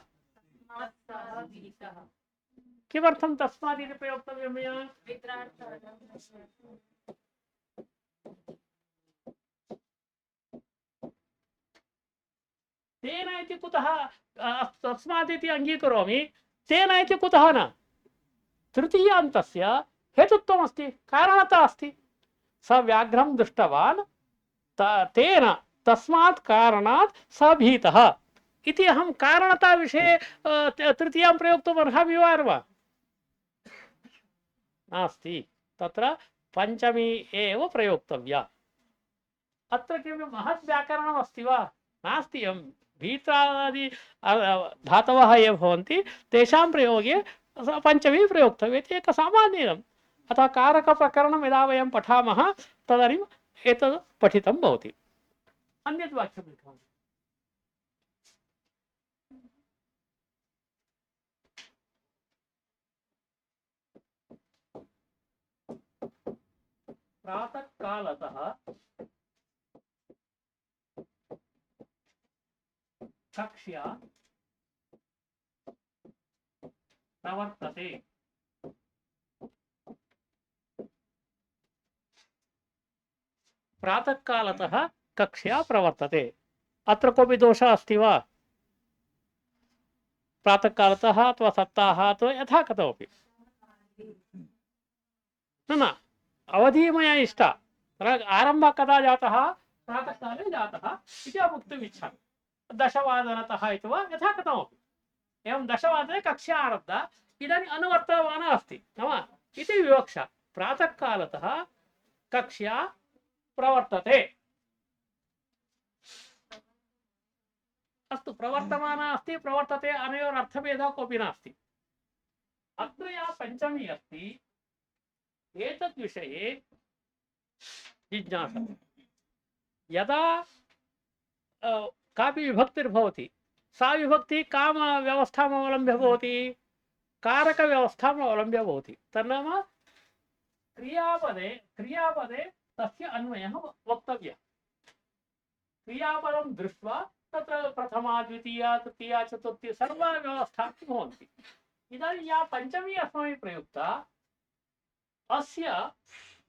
किमर्थं तस्मात् इति प्रयोक्तव्यं मया? तेन इति कुतः? तस्मात् इति अङ्गीकरोमि, तेन इति कुतः न? तृतीयान्तस्य हेतुत्वमस्ति, कारणता अस्ति। स व्याघ्रं दृष्टवान्, तेन तस्मात् कारणात् स भीतः इति अहं कारणता विषये तृतीयां प्रयोक्तुम् अर्हामि वा? नास्ति, तत्र पञ्चमी एव प्रयोक्तव्या। अत्र किमपि महत् व्याकरणम् अस्ति वा? नास्ति। एवं भीतादि धातवः ये भवन्ति तेषां प्रयोगे पञ्चमी प्रयोक्तव्या इति एकं सामान्यम्। अतः कारकप्रकरणं यदा वयं पठामः तदानीम् एतद् पठितं भवति। अन्यत् वाक्यं लिखामि। प्रातःकालतः कक्ष्या प्रवर्तते। प्रातःकालतः कक्ष्या प्रवर्तते। अत्र कोऽपि दोषः अस्ति वा? प्रातःकालतः अथवा सप्ताहात् यथा कथमपि न अवधि मया इष्टा। आरम्भः कदा जातः? प्रातःकाले जातः इति अहं वक्तुम् इच्छामि। 10वादनतः इति वा यथा कथमपि। एवं 10वादने कक्षा आरब्धा, इदानीम् अनुवर्तमाना अस्ति न वा इति विवक्षा। प्रातःकालतः कक्षा प्रवर्तते। अस्तु, प्रवर्तमाना अस्ति, प्रवर्तते, अनयोः अर्थभेदः कोऽपि नास्ति। अत्र या पञ्चमी अस्ति एतद् विषये जिज्ञासा। यदा कापि विभक्तिर्भवति, सा विभक्तिः काम व्यवस्थाम् अवलम्ब्य भवति, कारकव्यवस्थाम् अवलम्ब्य भवति। तन्नाम क्रियापदे तस्य अन्वयः वक्तव्यः। क्रियापदं दृष्ट्वा तत्र प्रथमा द्वितीया तृतीया चतुर्थी सर्वा व्यवस्थाः भवन्ति। इदानीं या पञ्चमी अस्माभिः प्रयुक्ता, अस्य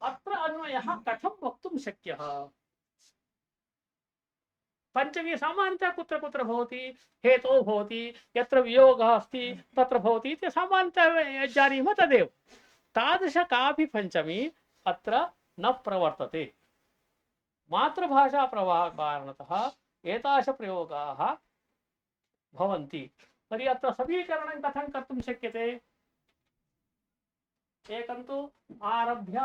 अत्र अन्वयः कथं वक्तुं शक्यः? पञ्चमी सामान्यतः कुत्र कुत्र भवति? हेतोः भवति, यत्र वियोगः अस्ति तत्र भवति इति सामान्यतः जानीमः तदेव। तादृश कापि पञ्चमी अत्र न प्रवर्तते। मातृभाषा प्रवाह कारणतः एतादृश प्रयोगाः भवन्ति। तर्हि अत्र समीकरणं कथं कर्तुं शक्यते? एकं तु आरभ्य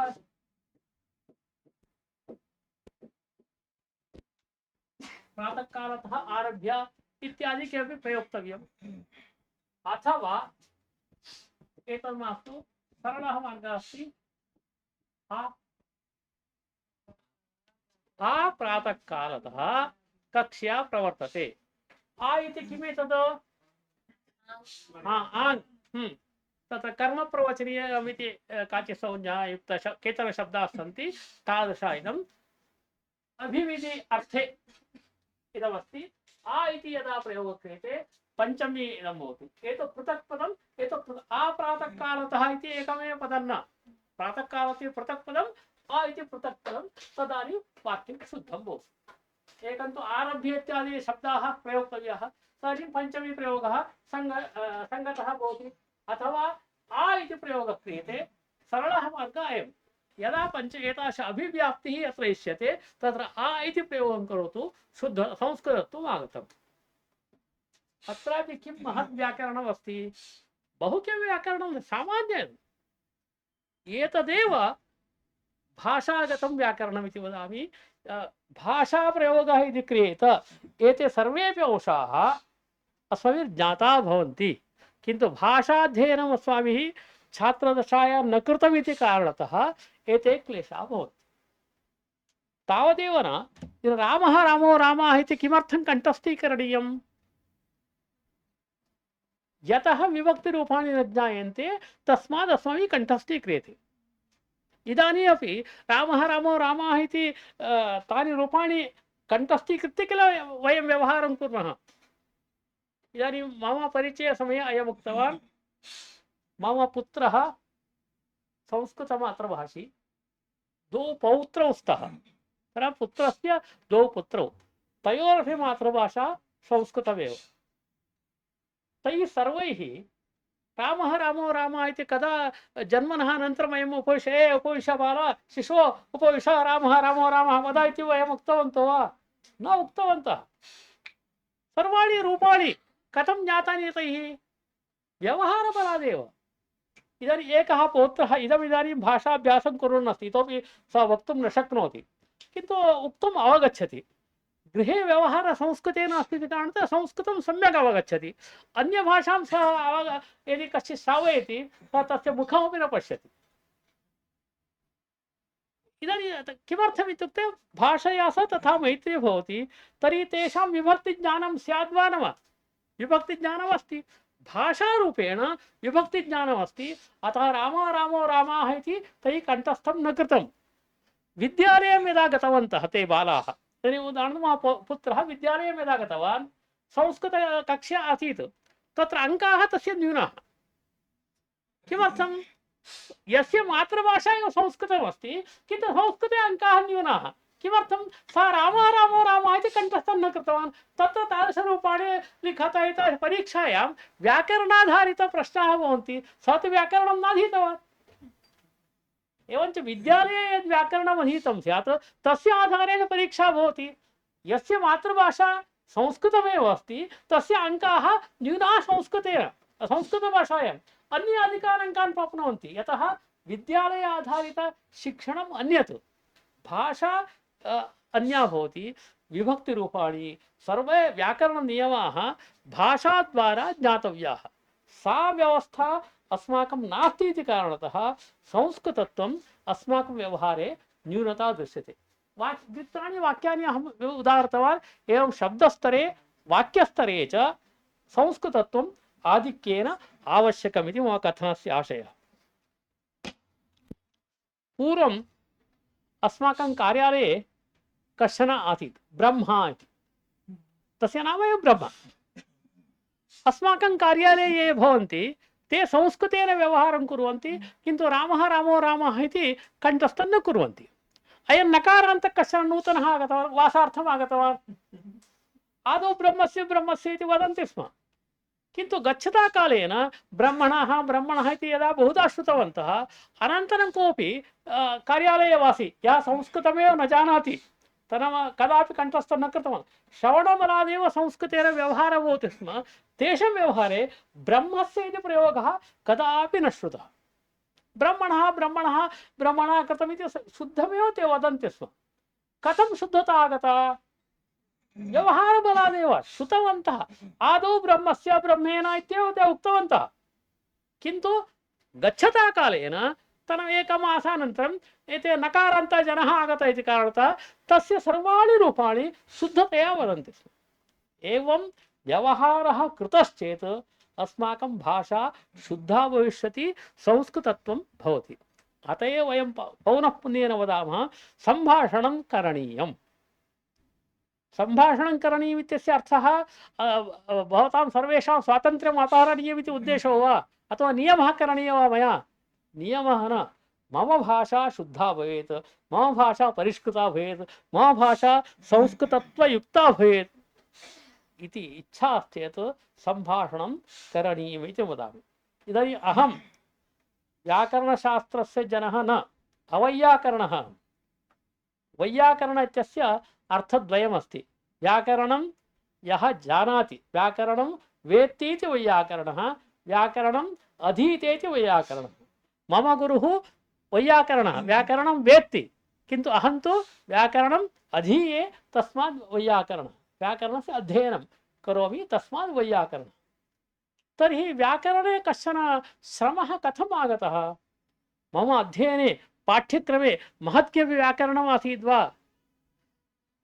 प्रातःकालतः आरभ्य इत्यादि किमपि प्रयोक्तव्यम्, अथवा एतत् मास्तु सरलः मार्गः अस्ति, प्रातःकालतः कक्ष्या प्रवर्तते। इति किमेतत्? आङ् तत्र कर्मप्रवचनीयमिति काचित् संज्ञा युक्त केचन शब्दाः सन्ति, तादृश इदम् अभिविधि अर्थे इदमस्ति। इति यदा प्रयोगः क्रियते पञ्चमी इदं भवति। एतत् पृथक् पदम्, एतत् प्रातःकालतः इति एकमेव पदं न, प्रातःकालस्य पृथक् पदम्, इति पृथक् पदं, तदानीं वाक्यं शुद्धं भवति। एकं तु आरभ्य इत्यादि शब्दाः प्रयोक्तव्याः, तदानीं पञ्चमी प्रयोगः सङ्गतः भवति। अथवा इति प्रयोगः क्रियते, सरलः मार्गः अयं, यदा पञ्च एतादृश अभिव्याप्तिः अत्र इष्यते तत्र इति प्रयोगं करोतु, शुद्ध संस्कृतत्वम् आगतम्। अत्रापि किं महत् व्याकरणम् अस्ति, बहु किं व्याकरणं सामान्यम्, एतदेव भाषागतं व्याकरणम् इति वदामि। भाषाप्रयोगः इति क्रियेत, एते सर्वेपि अंशाः अस्माभिः ज्ञाताः भवन्ति, किन्तु भाषाध्ययनम् अस्माभिः छात्रदशायां न कृतमिति कारणतः एते क्लेशाः भवन्ति। तावदेव न, रामः रामो रामाः इति किमर्थं कण्ठस्थीकरणीयम्? यतः विभक्तिरूपाणि न ज्ञायन्ते तस्मात् अस्माभिः कण्ठस्थीक्रियते। इदानीम् अपि रामः रामो रामाः इति तानि रूपाणि कण्ठस्थीकृत्य किल वयं व्यवहारं कुर्मः। इदानीं मम परिचयसमये अयम् उक्तवान्, मम पुत्रः संस्कृतमातृभाषी, द्वौ पौत्रौ स्तः, पुत्रस्य द्वौ पुत्रौ, तयोरपि मातृभाषा संस्कृतमेव। तैः सर्वैः रामः रामो रामः इति कदा जन्मनः अनन्तरं वयम् उपविश बाला शिशो उपविश रामः रामो रामः वद इति वयम् उक्तवन्तः वा? न उक्तवन्तः। सर्वाणि रूपाणि कथं ज्ञातानि तैः? व्यवहारबलादेव। इदानीम् एकः पौत्रः इदमिदानीं भाषाभ्यासं कुर्वन् अस्ति, इतोपि सः वक्तुं न शक्नोति, किन्तु उक्तुम् अवगच्छति। गृहे व्यवहारः संस्कृतेन अस्ति इति कारणतः संस्कृतं सम्यक् अवगच्छति। अन्यभाषां सः यदि कश्चित् श्रावयति सः तस्य मुखमपि न पश्यति। इदानीं किमर्थम् इत्युक्ते भाषया सह तथा मैत्री भवति, तर्हि तेषां विभक्तिज्ञानं स्याद् वा न वा? विभक्तिज्ञानम् अस्ति, भाषारूपेण विभक्तिज्ञानम् अस्ति, अतः रामो रामो रामाः इति तैः कण्ठस्थं न कृतं। विद्यालयं यदा गतवन्तः ते बालाः, तर्हि उदाहरणं मम पुत्रः विद्यालयं यदा गतवान्, संस्कृतकक्षा आसीत्, तत्र अङ्काः तस्य न्यूनाः। किमर्थं? यस्य मातृभाषा एव संस्कृतमस्ति, किन्तु संस्कृते अङ्काः न्यूनाः। किमर्थं? सः रामः रामो रामः इति कण्ठस्थं न कृतवान्। तत्र तादृशरूपाणि लिखतः इति परीक्षायां व्याकरणाधारितप्रश्नाः भवन्ति, सः तु व्याकरणं नाधीतवान्। एवञ्च विद्यालये यद् व्याकरणम् अधीतं स्यात् तस्य आधारेण परीक्षा भवति। यस्य मातृभाषा संस्कृतमेव अस्ति तस्य अङ्काः न्यूनाः संस्कृतेन, संस्कृतभाषायाम्, अन्ये अधिकान् अङ्कान् प्राप्नुवन्ति। यतः विद्यालय आधारितशिक्षणम् अन्यत्, भाषा अन्या भवति, विभक्तिरूपाणि सर्वे व्याकरणनियमाः भाषाद्वारा ज्ञातव्याः। सा व्यवस्था अस्माकं नास्ति इति कारणतः संस्कृतत्वम् अस्माकं व्यवहारे न्यूनता दृश्यते। द्वित्राणि वाक्यानि अहम् उदाहृतवान्। एवं शब्दस्तरे वाक्यस्तरे च संस्कृतत्वम् आधिक्येन आवश्यकमिति मम कथनस्य आशयः। पूर्वम् अस्माकं कार्यालये कश्चन आसीत्, ब्रह्मा इति, तस्य नाम एव ब्रह्मा। अस्माकं कार्यालये ये भवन्ति ते संस्कृतेन व्यवहारं कुर्वन्ति, किन्तु रामः रामो रामः इति कण्ठस्थं न कुर्वन्ति। अयं नकारान्तः कश्चन नूतनः आगतवान्, वासार्थम् आगतवान्, आदौ ब्रह्मस्य ब्रह्मस्य इति वदन्ति स्म, किन्तु गच्छता कालेन ब्रह्मणः ब्रह्मणः इति यदा बहुधा श्रुतवन्तः, अनन्तरं कोऽपि कार्यालयवासी यः संस्कृतमेव न जानाति कदापि कण्ठस्थं न कृतवान्। श्रवणबलादेव संस्कृतेन व्यवहारः भवति स्म। तेषां व्यवहारे ब्रह्मस्य इति प्रयोगः कदापि न श्रुतः। ब्रह्मणः ब्रह्मणः ब्रह्मणः कृतमिति शुद्धमेव ते वदन्ति स्म। कथं शुद्धता आगता? व्यवहारबलादेव श्रुतवन्तः। आदौ ब्रह्मस्य ब्रह्मेण इत्येव ते उक्तवन्तः, किन्तु गच्छता कालेन एकमासानन्तरम् एते नकारान्त जनः आगतः इति कारणतः तस्य सर्वाणि रूपाणि शुद्धतया वदन्ति स्म। एवं व्यवहारः कृतश्चेत् अस्माकं भाषा शुद्धा भविष्यति, संस्कृतत्वं भवति। अत एव वयं पौनः पुन्येन वदामः सम्भाषणं करणीयम्। सम्भाषणं करणीयम् इत्यस्य अर्थः भवतां सर्वेषां स्वातन्त्र्यम् अपहरणीयम् इति उद्देशो वा, अथवा नियमः करणीयः वा? मया नियमः न, मम भाषा शुद्धा भवेत्, मम भाषा परिष्कृता भवेत्, मम भाषा संस्कृतत्वयुक्ता भवेत् इति इच्छा अस्ति चेत् सम्भाषणं करणीयम् इति वदामि। इदानीम् अहं व्याकरणशास्त्रस्य जनः न, अवैयाकरणः। वैयाकरण इत्यस्य अर्थद्वयमस्ति। व्याकरणं यः जानाति, व्याकरणं वेत्ति इति वैयाकरणः, व्याकरणम् अधीते इति वैयाकरणः। मम गुरुः वैयाकरणः, व्याकरणं वेत्ति, किन्तु अहं तु व्याकरणम् अधीये, तस्मात् वैयाकरणः। व्याकरणस्य अध्ययनं करोमि, तस्मात् वैयाकरणः। तर्हि व्याकरणे कश्चन श्रमः कथम् आगतः? मम अध्ययने पाठ्यक्रमे महत् किमपि व्याकरणम् आसीत् वा?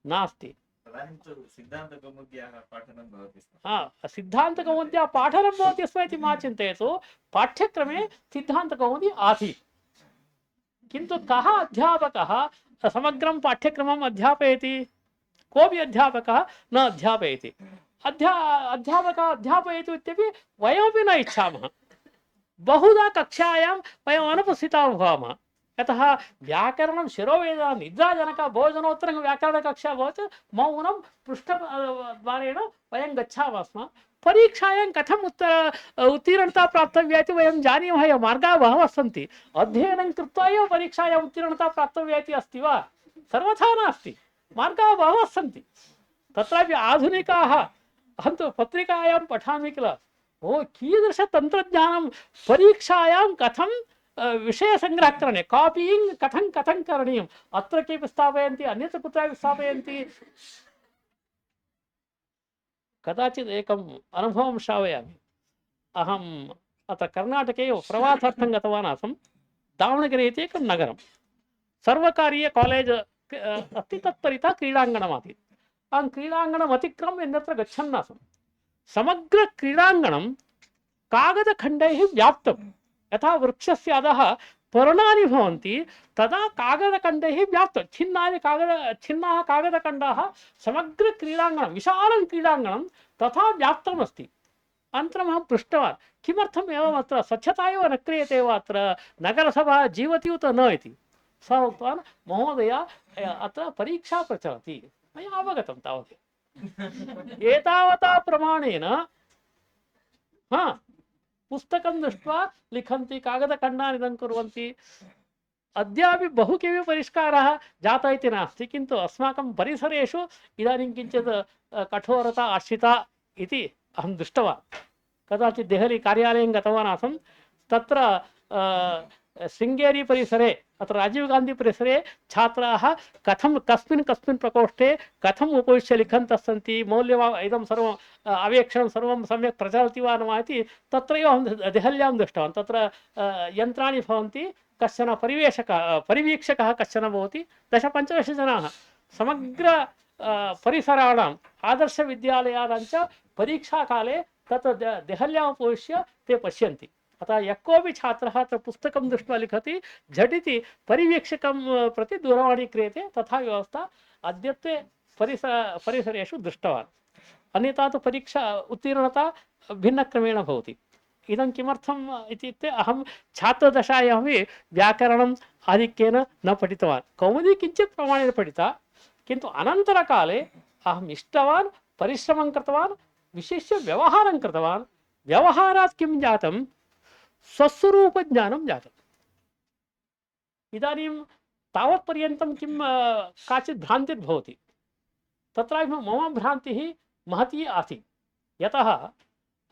नास्ति। सिद्धान्तकौमुद्याः पाठनं भवति स्म। सिद्धान्तकौमुद्याः पाठनं भवति स्म इति मा चिन्तयतु। पाठ्यक्रमे सिद्धान्तकौमुदी आसीत्, किन्तु कः अध्यापकः समग्रं पाठ्यक्रमम् अध्यापयति? कोऽपि अध्यापकः न अध्यापयति। अध्यापकः अध्यापयतु इत्यपि वयमपि न इच्छामः। बहुधा कक्षायां वयम् अनुपस्थिताः भवामः। यतः व्याकरणं शिरोवेदः निद्राजनकः। भोजनोत्तरं व्याकरणकक्षा भवति, मौनं पृष्ठद्वारेण वयं गच्छामः स्म। परीक्षायां कथम् उत्तीर्णता प्राप्तव्या इति वयं जानीमः एव। मार्गाः बहवः सन्ति। अध्ययनं कृत्वा एव परीक्षायाम् उत्तीर्णता प्राप्तव्या इति अस्ति वा? सर्वथा नास्ति। मार्गाः बहवः सन्ति। तत्रापि आधुनिकाः, अहं तु पत्रिकायां पठामि किल, कीदृशतन्त्रज्ञानं परीक्षायां कथं विषयसङ्ग्रहकरणे कापीयिङ्ग् कथं करणीयम्। अत्र केऽपि स्थापयन्ति, अन्यत्र कुत्रापि स्थापयन्ति। कदाचित् एकम् अनुभवं श्रावयामि। अहम् अत्र कर्णाटके एव प्रवासार्थं गतवान् आसम्। दावणगेरे इति एकं नगरं, सर्वकारीय कालेज् अस्ति, तत्परितः क्रीडाङ्गणमासीत्। अहं क्रीडाङ्गणम् अतिक्रम्य अन्यत्र गच्छन् आसम्। समग्र क्रीडाङ्गणं कागदखण्डैः व्याप्तं। यथा वृक्षस्य अधः पर्णानि भवन्ति, तदा कागदखण्डैः व्याप्तं। छिन्नाः कागदखण्डाः समग्र क्रीडाङ्गणं, विशालं क्रीडाङ्गणं तथा व्याप्तमस्ति। अनन्तरम् अहं पृष्टवान्, किमर्थम् एवम् अत्र स्वच्छता एव न क्रियते वा, अत्र नगरसभा जीवति उत न इति। सः उक्तवान्, महोदय अत्र परीक्षा प्रचलति। मया अवगतं तावत्। एतावता प्रमाणेन पुस्तकं दृष्ट्वा लिखन्ति, कागदखण्डानि इदं कुर्वन्ति। अद्यापि बहु किमपि परिष्कारः जातः इति नास्ति, किन्तु अस्माकं परिसरेषु इदानीं किञ्चित् कठोरता आश्रिता इति अहं दृष्टवान्। कदाचित् देहली कार्यालयं गतवान् आसम्। तत्र शृङ्गेरी परिसरे, अत्र राजीव गान्धी परिसरे छात्राः कस्मिन् प्रकोष्ठे कथम् उपविश्य लिखन्तः सन्ति, इदं सर्वम् अवेक्षणं सर्वं सम्यक् प्रचलति वा न वा इति तत्रैव अहं देहल्यां दृष्टवान्। तत्र यन्त्राणि भवन्ति, कश्चन परिवीक्षकः कश्चन भवति, 10-15 जनाः समग्र परिसराणाम् आदर्शविद्यालयानां च परीक्षाकाले तत् देहल्याम् उपविश्य ते पश्यन्ति। अतः यः कोऽपि छात्रः अत्र पुस्तकं दृष्ट्वा लिखति, झटिति परिवीक्षकं प्रति दूरवाणी क्रियते। तथा व्यवस्था अद्यत्वे परिसरेषु दृष्टवान्। अन्यथा तु परीक्षा उत्तीर्णता भिन्नक्रमेण भवति। इदं किमर्थम् इत्युक्ते अहं छात्रदशायामपि व्याकरणम् आधिक्येन न पठितवान्। कौमुदी किञ्चित् प्रमाणेन पठिता, किन्तु अनन्तरकाले अहम् इष्टवान्, परिश्रमं कृतवान्, विशिष्य व्यवहारं कृतवान्। व्यवहारात् किं जातं? स्वस्वरूपज्ञानं जातम्। इदानीं तावत्पर्यन्तं किं काचित् भ्रान्तिर्भवति। तत्रापि मम भ्रान्तिः महती आसीत्। यतः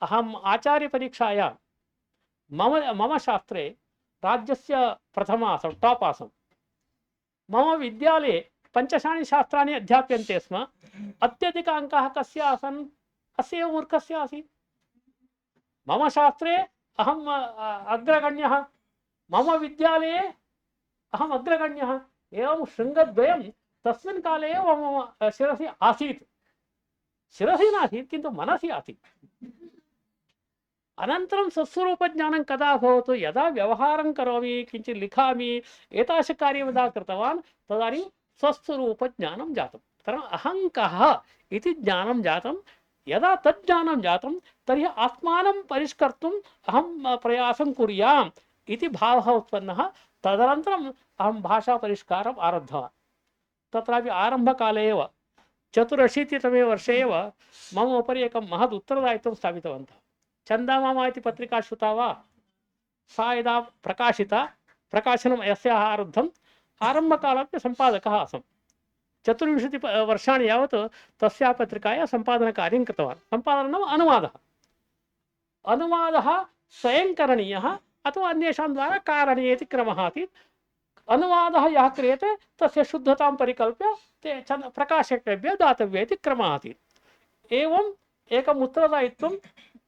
अहम् आचार्यपरीक्षायां मम मम शास्त्रे राज्यस्य प्रथम आसं, टाप् आसम्। मम विद्यालये पञ्चशानि शास्त्राणि अध्याप्यन्ते स्म। अत्यधिक अङ्काः कस्य आसन्? अस्य एव मूर्खस्य आसीत्। मम शास्त्रे अहम् अग्रगण्यः, मम विद्यालये अहम् अग्रगण्यः। एवं शृङ्गद्वयं तस्मिन् काले एव मम शिरसि आसीत्। शिरसि नासीत्, किन्तु मनसि आसीत्। अनन्तरं स्वस्वरूपज्ञानं कदा भवतु? यदा व्यवहारं करोमि, किञ्चित् लिखामि, एतादृशकार्यं यदा कृतवान् तदानीं स्वस्वरूपज्ञानं जातं। तर्हि अहं कः इति ज्ञानं जातं। यदा तत् ज्ञानं जातं तर्हि आत्मानं परिष्कर्तुम् अहं प्रयासं कुर्याम् इति भावः उत्पन्नः। तदनन्तरम् अहं भाषापरिष्कारम् आरब्धवान्। तत्रापि आरम्भकाले एव 84तमे वर्षे एव मम उपरि एकं महद् उत्तरदायित्वं स्थापितवन्तः। चन्दामामा इति पत्रिका श्रुता वा? सा यदा प्रकाशिता, प्रकाशनं यस्याः आरब्धम्, आरम्भकालात् सम्पादकः आसम्। 24 वर्षाणि यावत् तस्याः पत्रिकायाः सम्पादनकार्यं कृतवान्। सम्पादनं नाम अनुवादः। अनुवादः स्वयं करणीयः अथवा अन्येषां द्वारा कारणीयः इति क्रमः आसीत्। अनुवादः यः क्रियते तस्य शुद्धतां परिकल्प्य ते प्रकाशकेभ्यः दातव्यः इति क्रमः आसीत्। एवम् एकम् उत्तरदायित्वं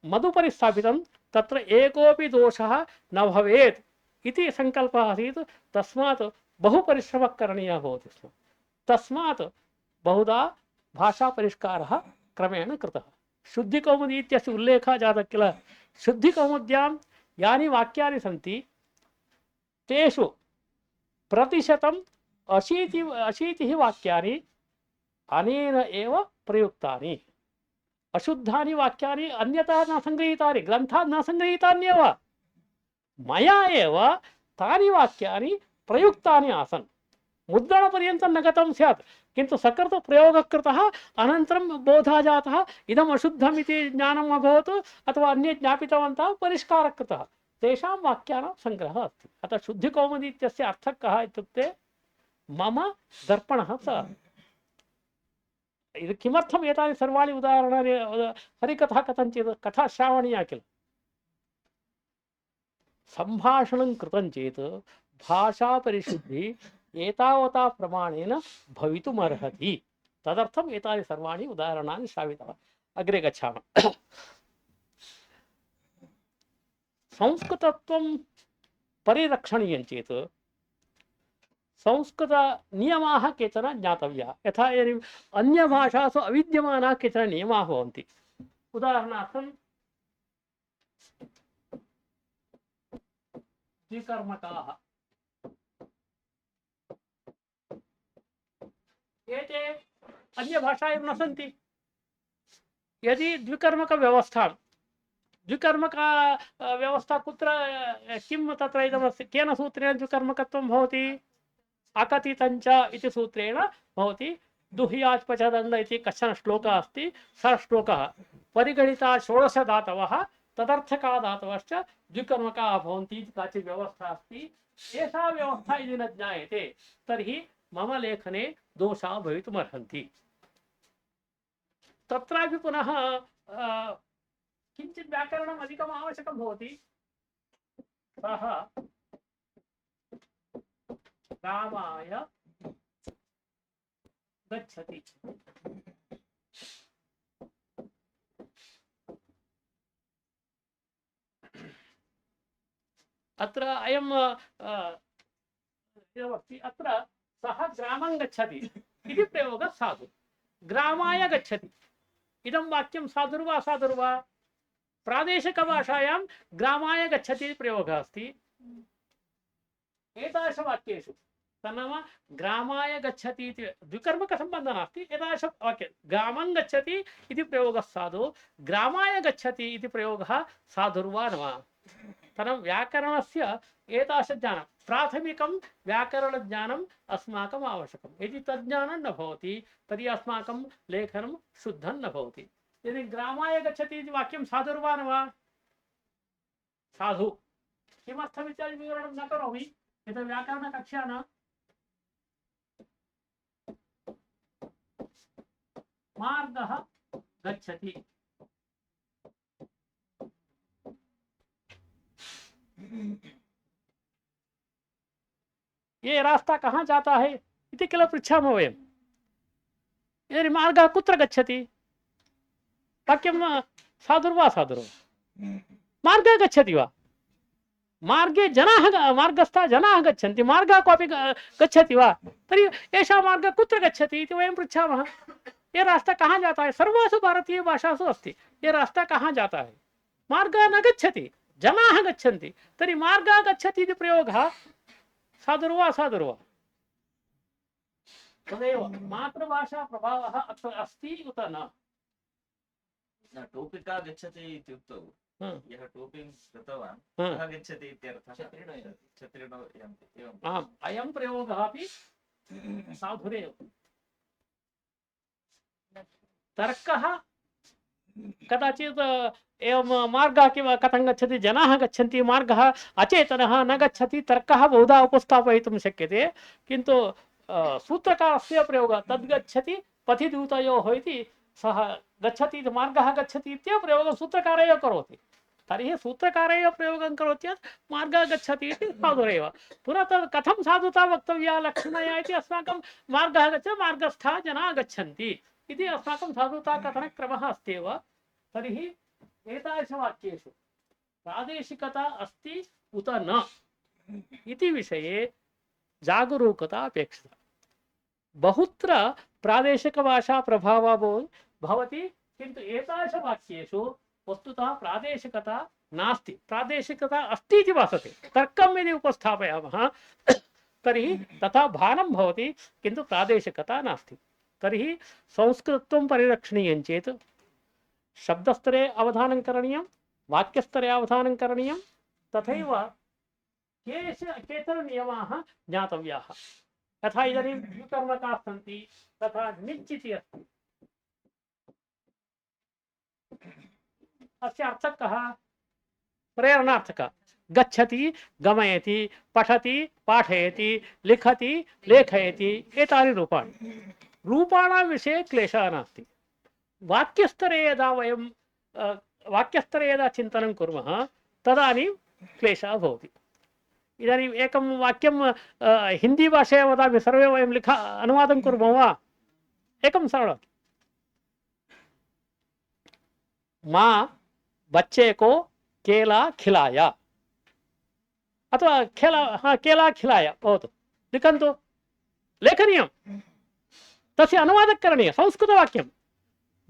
मदुपरि स्थापितं। तत्र एकोऽपि दोषः न भवेत् इति सङ्कल्पः आसीत्। तस्मात् बहु परिश्रमः करणीयः भवति स्म। तस्मात् बहुधा भाषापरिष्कारः क्रमेण कृतः। शुद्धिकौमुदी इत्यस्य उल्लेखः जातः किल? शुद्धिकौमुद्यां यानि वाक्यानि सन्ति तेषु प्रतिशतं 80 वाक्यानि अनेन एव प्रयुक्तानि। अशुद्धानि वाक्यानि अन्यतः न सङ्गृहीतानि, ग्रन्थात् न सङ्गृहीतान्येव। मया एव तानि वाक्यानि प्रयुक्तानि आसन्। मुद्रणपर्यन्तं न गतं स्यात्, किन्तु सकृत् प्रयोगः कृतः, अनन्तरं बोधः जातः, इदम् अशुद्धम् इति ज्ञानम् अभवत् अथवा अन्ये ज्ञापितवन्तः, परिष्कारः कृतः। तेषां वाक्यानां सङ्ग्रहः अस्ति। अतः शुद्धिकौमुदी इत्यस्य अर्थः कः इत्युक्ते मम दर्पणः सः। ಇದು किमर्थम् एतानि सर्वाणि उदाहरणानि? हरिकथा कथञ्चित् कथा श्रावणीया किल? सम्भाषणं कृतं चेत् भाषापरिशुद्धिः एतावता प्रमाणेन भवितुमर्हति। तदर्थम् एतानि सर्वाणि उदाहरणानि श्रावितवान्। अग्रे गच्छामः। संस्कृतत्वं परिरक्षणीयं चेत् संस्कृतनियमाः केचन ज्ञातव्याः। यथा अन्यभाषासु अविद्यमानाः केचन नियमाः भवन्ति। उदाहरणार्थं द्विकर्मकाः, एते अन्यभाषायां न सन्ति। यदि द्विकर्मकव्यवस्था कुत्र किं तत्र इदमस्ति? केन सूत्रेण द्विकर्मकत्वं भवति? अकथितञ्च इति सूत्रेण भवति। दुह्याच्पचदण्ड इति कश्चन श्लोकः अस्ति। सः श्लोकः परिगणिता 16 धातवः तदर्थका धातवश्च द्विकर्मकाः भवन्ति इति काचित् व्यवस्था अस्ति। एषा व्यवस्था यदि न ज्ञायते तर्हि मम लेखने दोषाः भवितुमर्हन्ति। तत्रापि पुनः किञ्चित् व्याकरणम् अधिकम् आवश्यकं भवति। सः रामाय गच्छति। अत्र अयम् इदमस्ति। अत्र सः ग्रामं गच्छति इति प्रयोगः साधु। ग्रामाय गच्छति इदं वाक्यं साधुर्वा असाधुर्वा? प्रादेशिकभाषायां ग्रामाय गच्छति इति प्रयोगः अस्ति। एतादृशवाक्येषु तन्नाम ग्रामाय गच्छति इति द्विकर्मकसम्बन्धः नास्ति। एतादृशवाक्ये ग्रामं गच्छति इति प्रयोगः साधु, ग्रामाय गच्छति इति प्रयोगः साधुर्वा न वा? तर्हि व्याकरणस्य एतादृशज्ञानं, प्राथमिकं व्याकरणज्ञानम् अस्माकम् आवश्यकं। यदि तज्ज्ञानं न भवति तर्हि अस्माकं लेखनं शुद्धं न भवति। यदि ग्रामाय गच्छति इति वाक्यं साधुर्वा न वा? साधु। किमर्थमित्यादि विवरणं न करोमि, यत् व्याकरणकक्षा न। मार्गः गच्छति। ये रास्ता कहाँ जाता है इति किल पृच्छामः वयम्। यदि मार्गः कुत्र गच्छति, वाक्यं साधुर्वा साधुर्वा, मार्गः गच्छति वा, मार्गे जनाः मार्गस्थाः जनाः गच्छन्ति, मार्गः कोऽपि गच्छति वा, तर्हि एषः मार्गः कुत्र गच्छति इति वयं पृच्छामः। ये रास्ता कहाँ जाता है, सर्वासु भारतीय भाषासु अस्ति, ये रास्ता कहाँ जाता है, मार्गः न गच्छति, जनाः गच्छन्ति, तर्हि मार्गः गच्छति इति प्रयोगः साधुर्वा साधुर्वा। तदेव मातृभाषा प्रभावः अत्र अस्ति उत न। न, टोपिका गच्छति इत्युक्तौ यः टोपिं कृतवान् सः गच्छति इत्यर्थः। छत्रिणो यन्ति, एवम्। आम्, अयं प्रयोगः अपि साधुरेव। तर्कः कदाचित् एवं मार्गः कथं गच्छति, जनाः गच्छन्ति, मार्गः अचेतनः न गच्छति, तर्कः बहुधा उपस्थापयितुं शक्यते, किन्तु सूत्रकारस्य प्रयोगः तद्गच्छति पथिदूतयोः इति, सः गच्छति मार्गः गच्छति इत्येव प्रयोगं सूत्रकारः एव करोति। तर्हि सूत्रकारः एव प्रयोगं करोति चेत् मार्गः गच्छति इति साधुरेव। पुनः तद् कथं साधुता वक्तव्या लक्षणया इति अस्माकं मार्गः गच्छति, मार्गस्थाः जनाः गच्छन्ति इति अस्माकं साधुता कथनक्रमः अस्त्येव। तर्हि एतादृश वाक्येषु प्रादेशिकता अस्ति उत न इति विषये जागरूकता अपेक्षिता। बहुत्र प्रादेशिकभाषा प्रभावः भवति, किन्तु एतादृश वाक्येषु वस्तुतः प्रादेशिकता नास्ति, प्रादेशिकता अस्ति इति भासते। तर्कं यदि उपस्थापयामः तर्हि तथा भानं भवति, किन्तु प्रादेशिकता नास्ति। तर्हि संस्कृतत्वं परिरक्षणीयं चेत् शब्दस्तरे अवधानं करणीयं, वाक्यस्तरे अवधानं करणीयं, तथैव केचन नियमाः ज्ञातव्याः। यथा इदानीं द्विकर्मकाः सन्ति, तथा निच् इति अस्ति। अस्य अर्थः कः? प्रेरणार्थकः। गच्छति, गमयति, पठति, पाठयति, लिखति, लेखयति, एतानि रूपाणि। रूपाणां विषये क्लेशः नास्ति। वाक्यस्तरे यदा वयं वाक्यस्तरे यदा चिन्तनं कुर्मः तदानीं क्लेशः भवति। इदानीम् एकं वाक्यं हिंदी भाषया वदामि, सर्वे वयं अनुवादं कुर्मः वा? एकं सरलं, माँ बच्चे को केला खिलाया, अथवा केला खिलाया भवतु, लिखन्तु, लेखनीयं, तस्य अनुवादः करणीयः। संस्कृतवाक्यं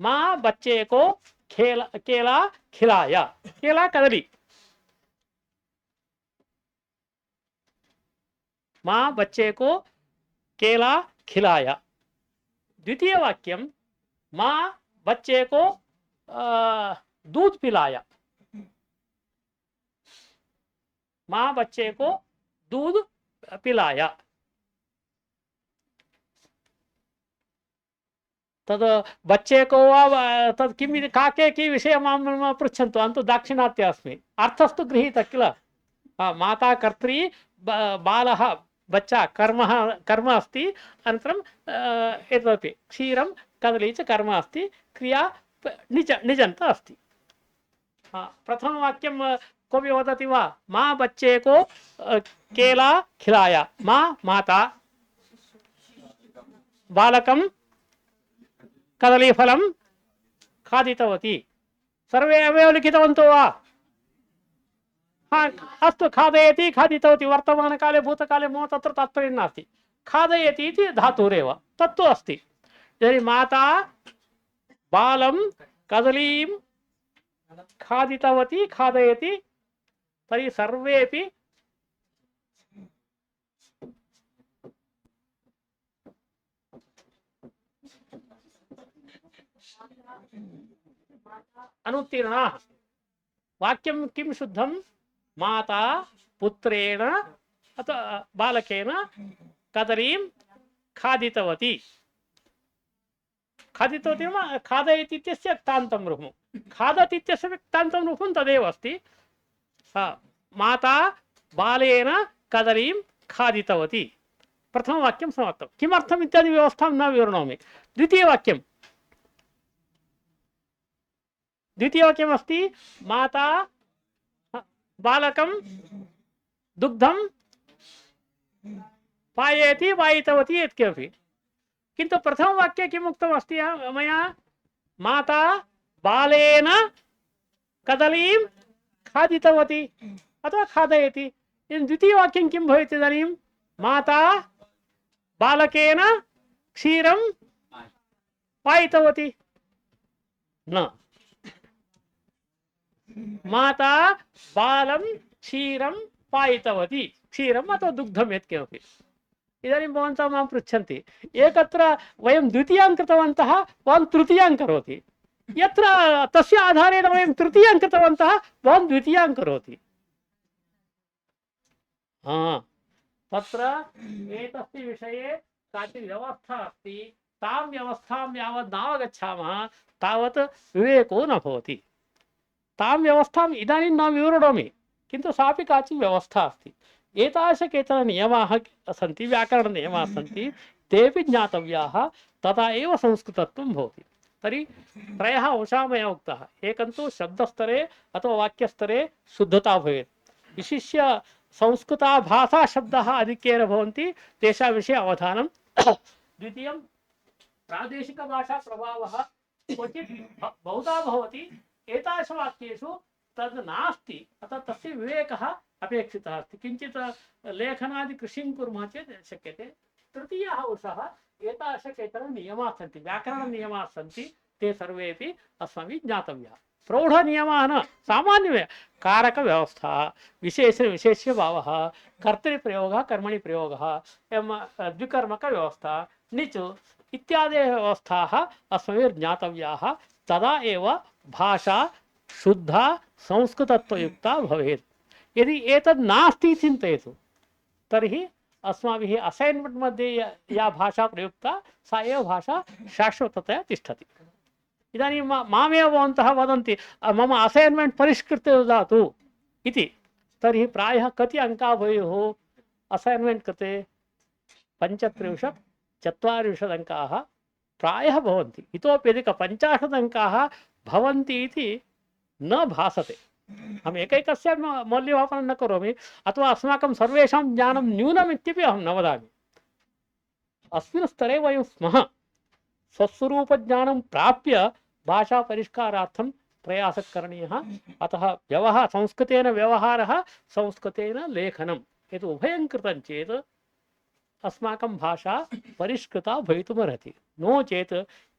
माँ बच्चे को केला खिलाया, केला कदली, माँ बच्चे को केला खिलाया। द्वितीय वाक्यं माँ बच्चे को दूध पिलाया, माँ बच्चे को दूध पिलाया। तद् बच्चे को वा तद् किम् इति काके की विषये मां पृच्छन्तु, अहं तु दाक्षिणात्य अस्मि। अर्थस्तु गृहीतः किल। माता कर्त्री, बालः बच्चा कर्म अस्ति, अनन्तरं एतदपि क्षीरं कदली च कर्म अस्ति, क्रिया निजन्त अस्ति। प्रथमवाक्यं कोऽपि वदति वा? माँ बच्चे को केला खिलाया, माँ माता, बालकं कदलीफलं खादितवती। सर्वे एवं लिखितवन्तो वा? अस्तु, खादयति, खादितवती। वर्तमानकाले भूतकाले मम तत्र तात्पर्यं नास्ति। खादयति इति धातुरेव, तत्तु अस्ति। यदि माता बालं कदलीं खादितवती, खादयति, तर्हि सर्वेपि अनुत्तीर्णाः। वाक्यं किं शुद्धं? माता पुत्रेण अथवा बालकेन कदलीं खादितवती। खादितवती नाम खादयति इत्यस्य क्तान्तं रूपं, खादति इत्यस्य क्तान्तं रूपं तदेव अस्ति। माता बालेन कदलीं खादितवती। प्रथमवाक्यं समाप्तं। किमर्थम् इत्यादि व्यवस्थां न विवृणोमि। द्वितीयवाक्यं द्वितीयवाक्यमस्ति माता बालकं दुग्धं पाययति पायितवती यत्किमपि। किन्तु प्रथमवाक्ये किम् उक्तमस्ति मया? माता बालेन कदलीं खादितवती अथवा खादयति। द्वितीयवाक्यं किं भवेत् इदानीं? माता बालकेन क्षीरं पायितवती न, माता बालं क्षीरं पायितवती, क्षीरम् अथवा दुग्धं यत्किमपि। इदानीं भवन्तः मां पृच्छन्ति एकत्र वयं द्वितीयां कृतवन्तः, भवान् तृतीयां करोति, यत्र तस्य आधारेण वयं तृतीयां कृतवन्तः भवान् द्वितीयां करोति। तत्र एतस्य विषये काचित् व्यवस्था अस्ति, तां व्यवस्थां यावत् नावगच्छामः तावत् विवेको न भवति। तां व्यवस्थाम् इदानीं न विवृणोमि, किन्तु सापि काचित् व्यवस्था अस्ति। एतादृश केचन नियमाः सन्ति, व्याकरणनियमाः सन्ति, तेऽपि ज्ञातव्याः, तदा एव संस्कृतत्वं भवति। तर्हि त्रयः अंशाः मया उक्ताः। एकं तु शब्दस्तरे अथवा वाक्यस्तरे शुद्धता भवेत्, विशिष्य संस्कृता भाषा शब्दाः आधिक्येन भवन्ति, तेषां विषये अवधानं। द्वितीयं प्रादेशिकभाषा प्रभावः क्वचित् बहुधा भवति, एतादृश वाक्येषु तद् नास्ति, अतः तस्य विवेकः अपेक्षितः अस्ति। किञ्चित् लेखनादि कृषिं कुर्मः चेत् शक्यते। तृतीयः अंशः एतादृश केचन नियमाः सन्ति, व्याकरणनियमाः सन्ति, ते सर्वेपि अस्माभिः ज्ञातव्याः। प्रौढनियमाः न, सामान्यमेव कारकव्यवस्था, विशेषविशेष्यभावः, कर्तरिप्रयोगः कर्मणिप्रयोगः, एवं द्विकर्मकव्यवस्था, निच् इत्यादयः व्यवस्थाः अस्माभिः ज्ञातव्याः। तदा एव भाषा शुद्धा संस्कृतत्वयुक्ता भवेत्। यदि एतद् नास्ति चिन्तयतु, तर्हि अस्माभिः असैन्मेण्ट् मध्ये या भाषा प्रयुक्ता सा एव भाषा शाश्वततया तिष्ठति। इदानीं मामेव भवन्तः वदन्ति मम असैन्मेण्ट् परिष्कृत्य ददातु इति, तर्हि प्रायः कति अङ्काः भवेयुः असैन्मेण्ट् कृते? 35-40 अङ्काः प्रायः भवन्ति। इतोपि अधिक 50 अङ्काः भवन्ति इति न भासते। अहम् एकैकस्य मौल्यमापनं न करोमि, अथवा अस्माकं सर्वेषां ज्ञानं न्यूनम् इत्यपि अहं न वदामि। अस्मिन् स्तरे वयं स्मः। स्वस्वरूपज्ञानं प्राप्य भाषापरिष्कारार्थं प्रयासः करणीयः। अतः संस्कृतेन व्यवहारः, संस्कृतेन लेखनं, यत् उभयं कृतं चेत् अस्माकं भाषा परिष्कृता भवितुमर्हति। नो चेत्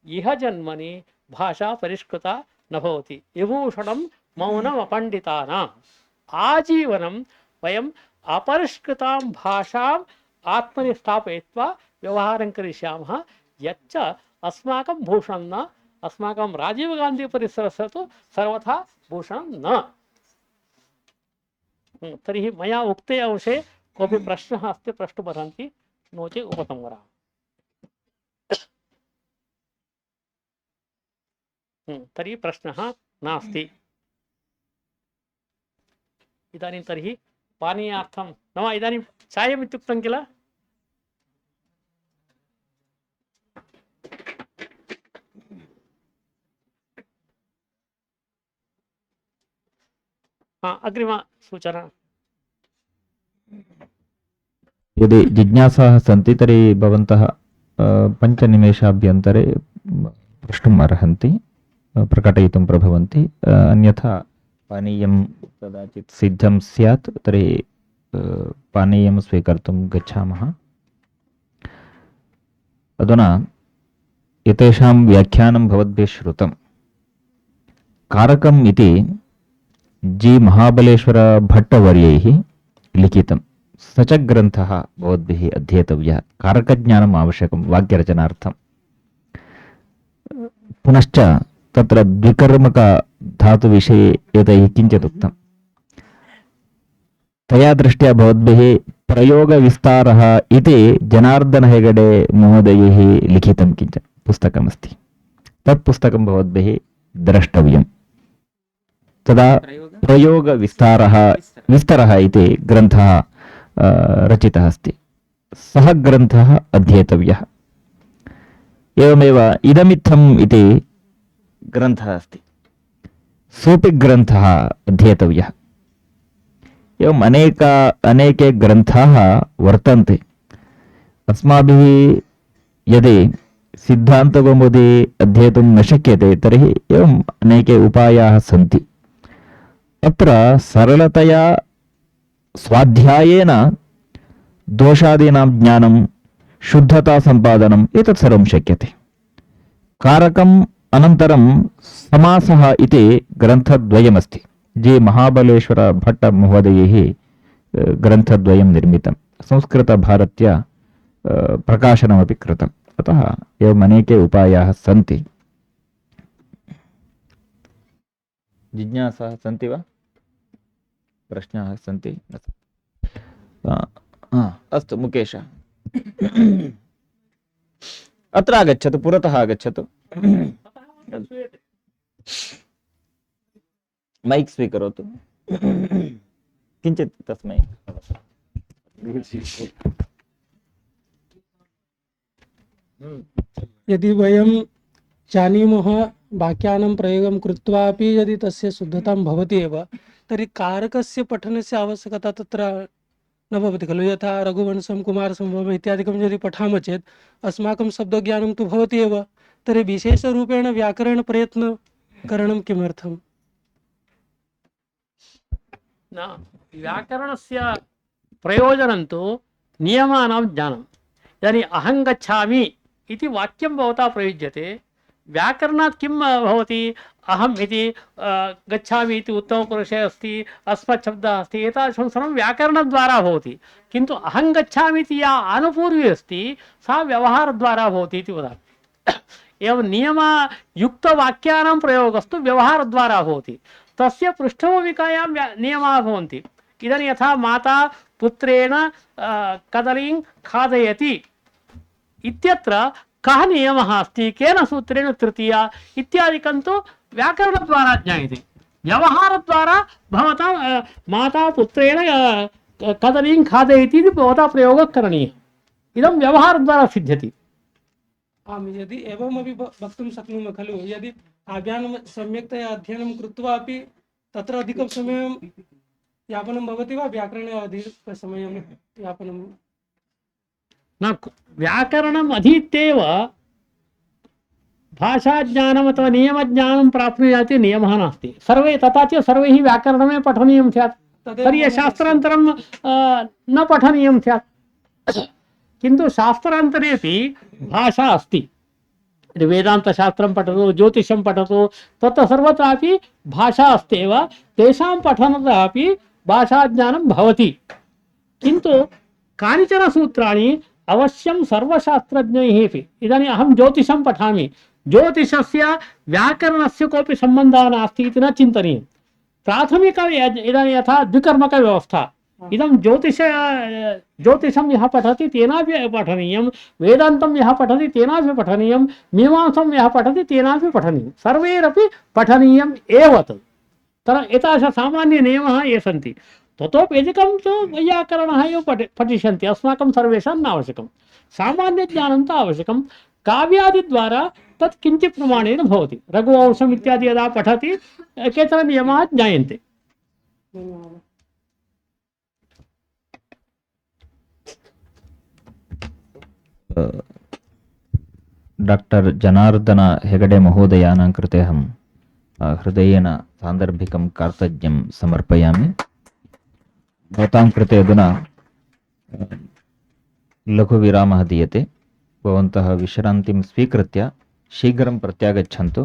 इह जन्मनि भाषा परिष्कृता न भवति। विभूषणं मौनमपण्डितानाम्। आजीवनं वयम् अपरिष्कृतां भाषाम् आत्मनि स्थापयित्वा व्यवहारं करिष्यामः, यच्च अस्माकं भूषणं न। अस्माकं राजीव गान्धी परिसरस्य तु सर्वथा भूषणं न। तर्हि मया उक्ते अंशे कोऽपि प्रश्नः अस्ति प्रष्टुमर्हन्ति, नो चेत् उपसंहरामि। तर्हि प्रश्नः नास्ति। इदानीं तर्हि पानीयार्थं नाम इदानीं चायम् इत्युक्तं किल? अग्रिम सूचना। यदि जिज्ञासाः सन्ति तर्हि भवन्तः 5 निमेषाभ्यन्तरे प्रष्टुम् अर्हन्ति, प्रकटयितुं प्रभवन्ति। अन्यथा पानीयं कदाचित् सिद्धं स्यात्, तर्हि पानीयं स्वीकर्तुं गच्छामः। अधुना एतेषां व्याख्यानं भवद्भिः श्रुतं। कारकम् इति जी महाबलेश्वर भट्टवर्यैः लिखितं स च ग्रन्थः भवद्भिः अध्येतव्यः। कारकज्ञानम् आवश्यकं वाक्यरचनार्थं। पुनश्च तत्र द्विकर्मकधातुविषये एतैः किञ्चित् उक्तं। तया दृष्ट्या भवद्भिः प्रयोगविस्तारः इति जनार्दन हेगडे महोदयैः लिखितं किञ्चित् पुस्तकमस्ति। तत् पुस्तकं भवद्भिः द्रष्टव्यं। तदा विस्तरः इति ग्रन्थः रचितः अस्ति। सः ग्रन्थः अध्येतव्यः। एवमेव इदमित्थम् इति ग्रन्थः अस्ति। सोऽपि ग्रन्थः अध्येतव्यः। एवम् अनेके ग्रन्थाः वर्तन्ते। अस्माभिः यदि सिद्धान्तकौमुदी अध्येतुं न शक्यते तर्हि एवम् अनेके उपायाः सन्ति। अत्र सरलतया स्वाध्यायेन दोषादीनां ज्ञानं, शुद्धता सम्पादनम् एतत् सर्वं शक्यते। कारकम् अनन्तरं समासः इति ग्रन्थद्वयमस्ति। जे महाबलेश्वर भट्ट महोदयैः ग्रन्थद्वयं निर्मितं, संस्कृतभारत्या प्रकाशनमपि कृतम्। अतः एवम् अनेके उपायाः सन्ति। जिज्ञासाः सन्ति वा? प्रश्नाः सन्ति? अस्तु मुकेश, अत्र आगच्छतु, पुरतः आगच्छतु। मैक् स्वीकरोतु, किञ्चित् तस्मै। यदि वयं जानीमः वाक्यानां प्रयोगं कृत्वापि यदि तस्य शुद्धता भवति एव, तर्हि कारकस्य पठनस्य आवश्यकता तत्र न भवति खलु। यथा रघुवंशं, कुमारसम्भवम् इत्यादिकं यदि पठामः चेत् अस्माकं शब्दज्ञानं तु भवति एव, तर्हि विशेषरूपेण व्याकरणप्रयत्नकरणं किमर्थम्? न, व्याकरणस्य प्रयोजनं तु नियमानां ज्ञानम्। इदानीम् अहं गच्छामि इति वाक्यं भवता प्रयुज्यते। व्याकरणात् किं भवति? अहम् इति गच्छामि इति उत्तमपुरुषे अस्ति, अस्मत् शब्दः अस्ति, एतादृशं सर्वं व्याकरणद्वारा भवति। किन्तु अहं गच्छामि इति या आनुपूर्वी अस्ति सा व्यवहारद्वारा भवति इति वदामि। एवं नियमयुक्तवाक्यानां प्रयोगस्तु व्यवहारद्वारा भवति। तस्य पृष्ठभूमिकायां नियमाः भवन्ति। इदानीं यथा माता पुत्रेण कदलीं खादयति इत्यत्र कः नियमः अस्ति, केन सूत्रेण तृतीया इत्यादिकं तु व्याकरणद्वारा ज्ञायते। व्यवहारद्वारा भवता माता पुत्रेण कदलीं खादयति इति भवता प्रयोगः करणीयः। इदं व्यवहारद्वारा सिद्ध्यति। आम्, यदि एवमपि वक्तुं शक्नुमः खलु, यदि काव्यानां सम्यक्तया अध्ययनं कृत्वा अपि तत्र अधिकं समयं यापनं भवति वा, व्याकरणे अधिकसमयं यापनं? न, व्याकरणम् अधीत्येव भाषाज्ञानम् अथवा नियमज्ञानं प्राप्नुयात् नियमः नास्ति। सर्वे तथा च सर्वैः व्याकरणमेव पठनीयं स्यात्, तर्हि शास्त्रान्तरं न पठनीयं स्यात्। किन्तु शास्त्रान्तरेपि भाषा अस्ति। वेदान्तशास्त्रं पठतु, ज्योतिषं पठतु, तत्र सर्वत्रापि भाषा अस्ति एव। तेषां पठनतः अपि भाषाज्ञानं भवति। किन्तु कानिचन सूत्राणि अवश्यं सर्वशास्त्रज्ञैः अपि, इदानीम् अहं ज्योतिषं पठामि, ज्योतिषस्य व्याकरणस्य कोऽपि सम्बन्धः नास्ति इति न चिन्तनीयं। प्राथमिक इदानीं यथा द्विकर्मकव्यवस्था, इदं ज्योतिषं यः पठति तेनापि पठनीयं, वेदान्तं यः पठति तेनापि पठनीयं, मीमांसं यः पठति तेनापि पठनीयं, सर्वैरपि पठनीयम् एव तत्। एतादृश सामान्यनियमाः ये सन्ति। ततोप्यधिकं तु वैयाकरणः एव पठिष्यन्ति। अस्माकं सर्वेषां न आवश्यकं, सामान्यज्ञानं तु आवश्यकं। काव्यादिद्वारा तत् किञ्चित् प्रमाणेन भवति। रघुवंशम् इत्यादि यदा पठति केचन नियमाः ज्ञायन्ते। डाक्टर् जनार्दन हेगडे महोदयानां कृते अहं हृदयेन सान्दर्भिकं कार्तज्ञं समर्पयामि। भवतां कृते अधुना लघुविरामः दीयते। भवन्तः विश्रान्तिं स्वीकृत्य शीघ्रं प्रत्यागच्छन्तु।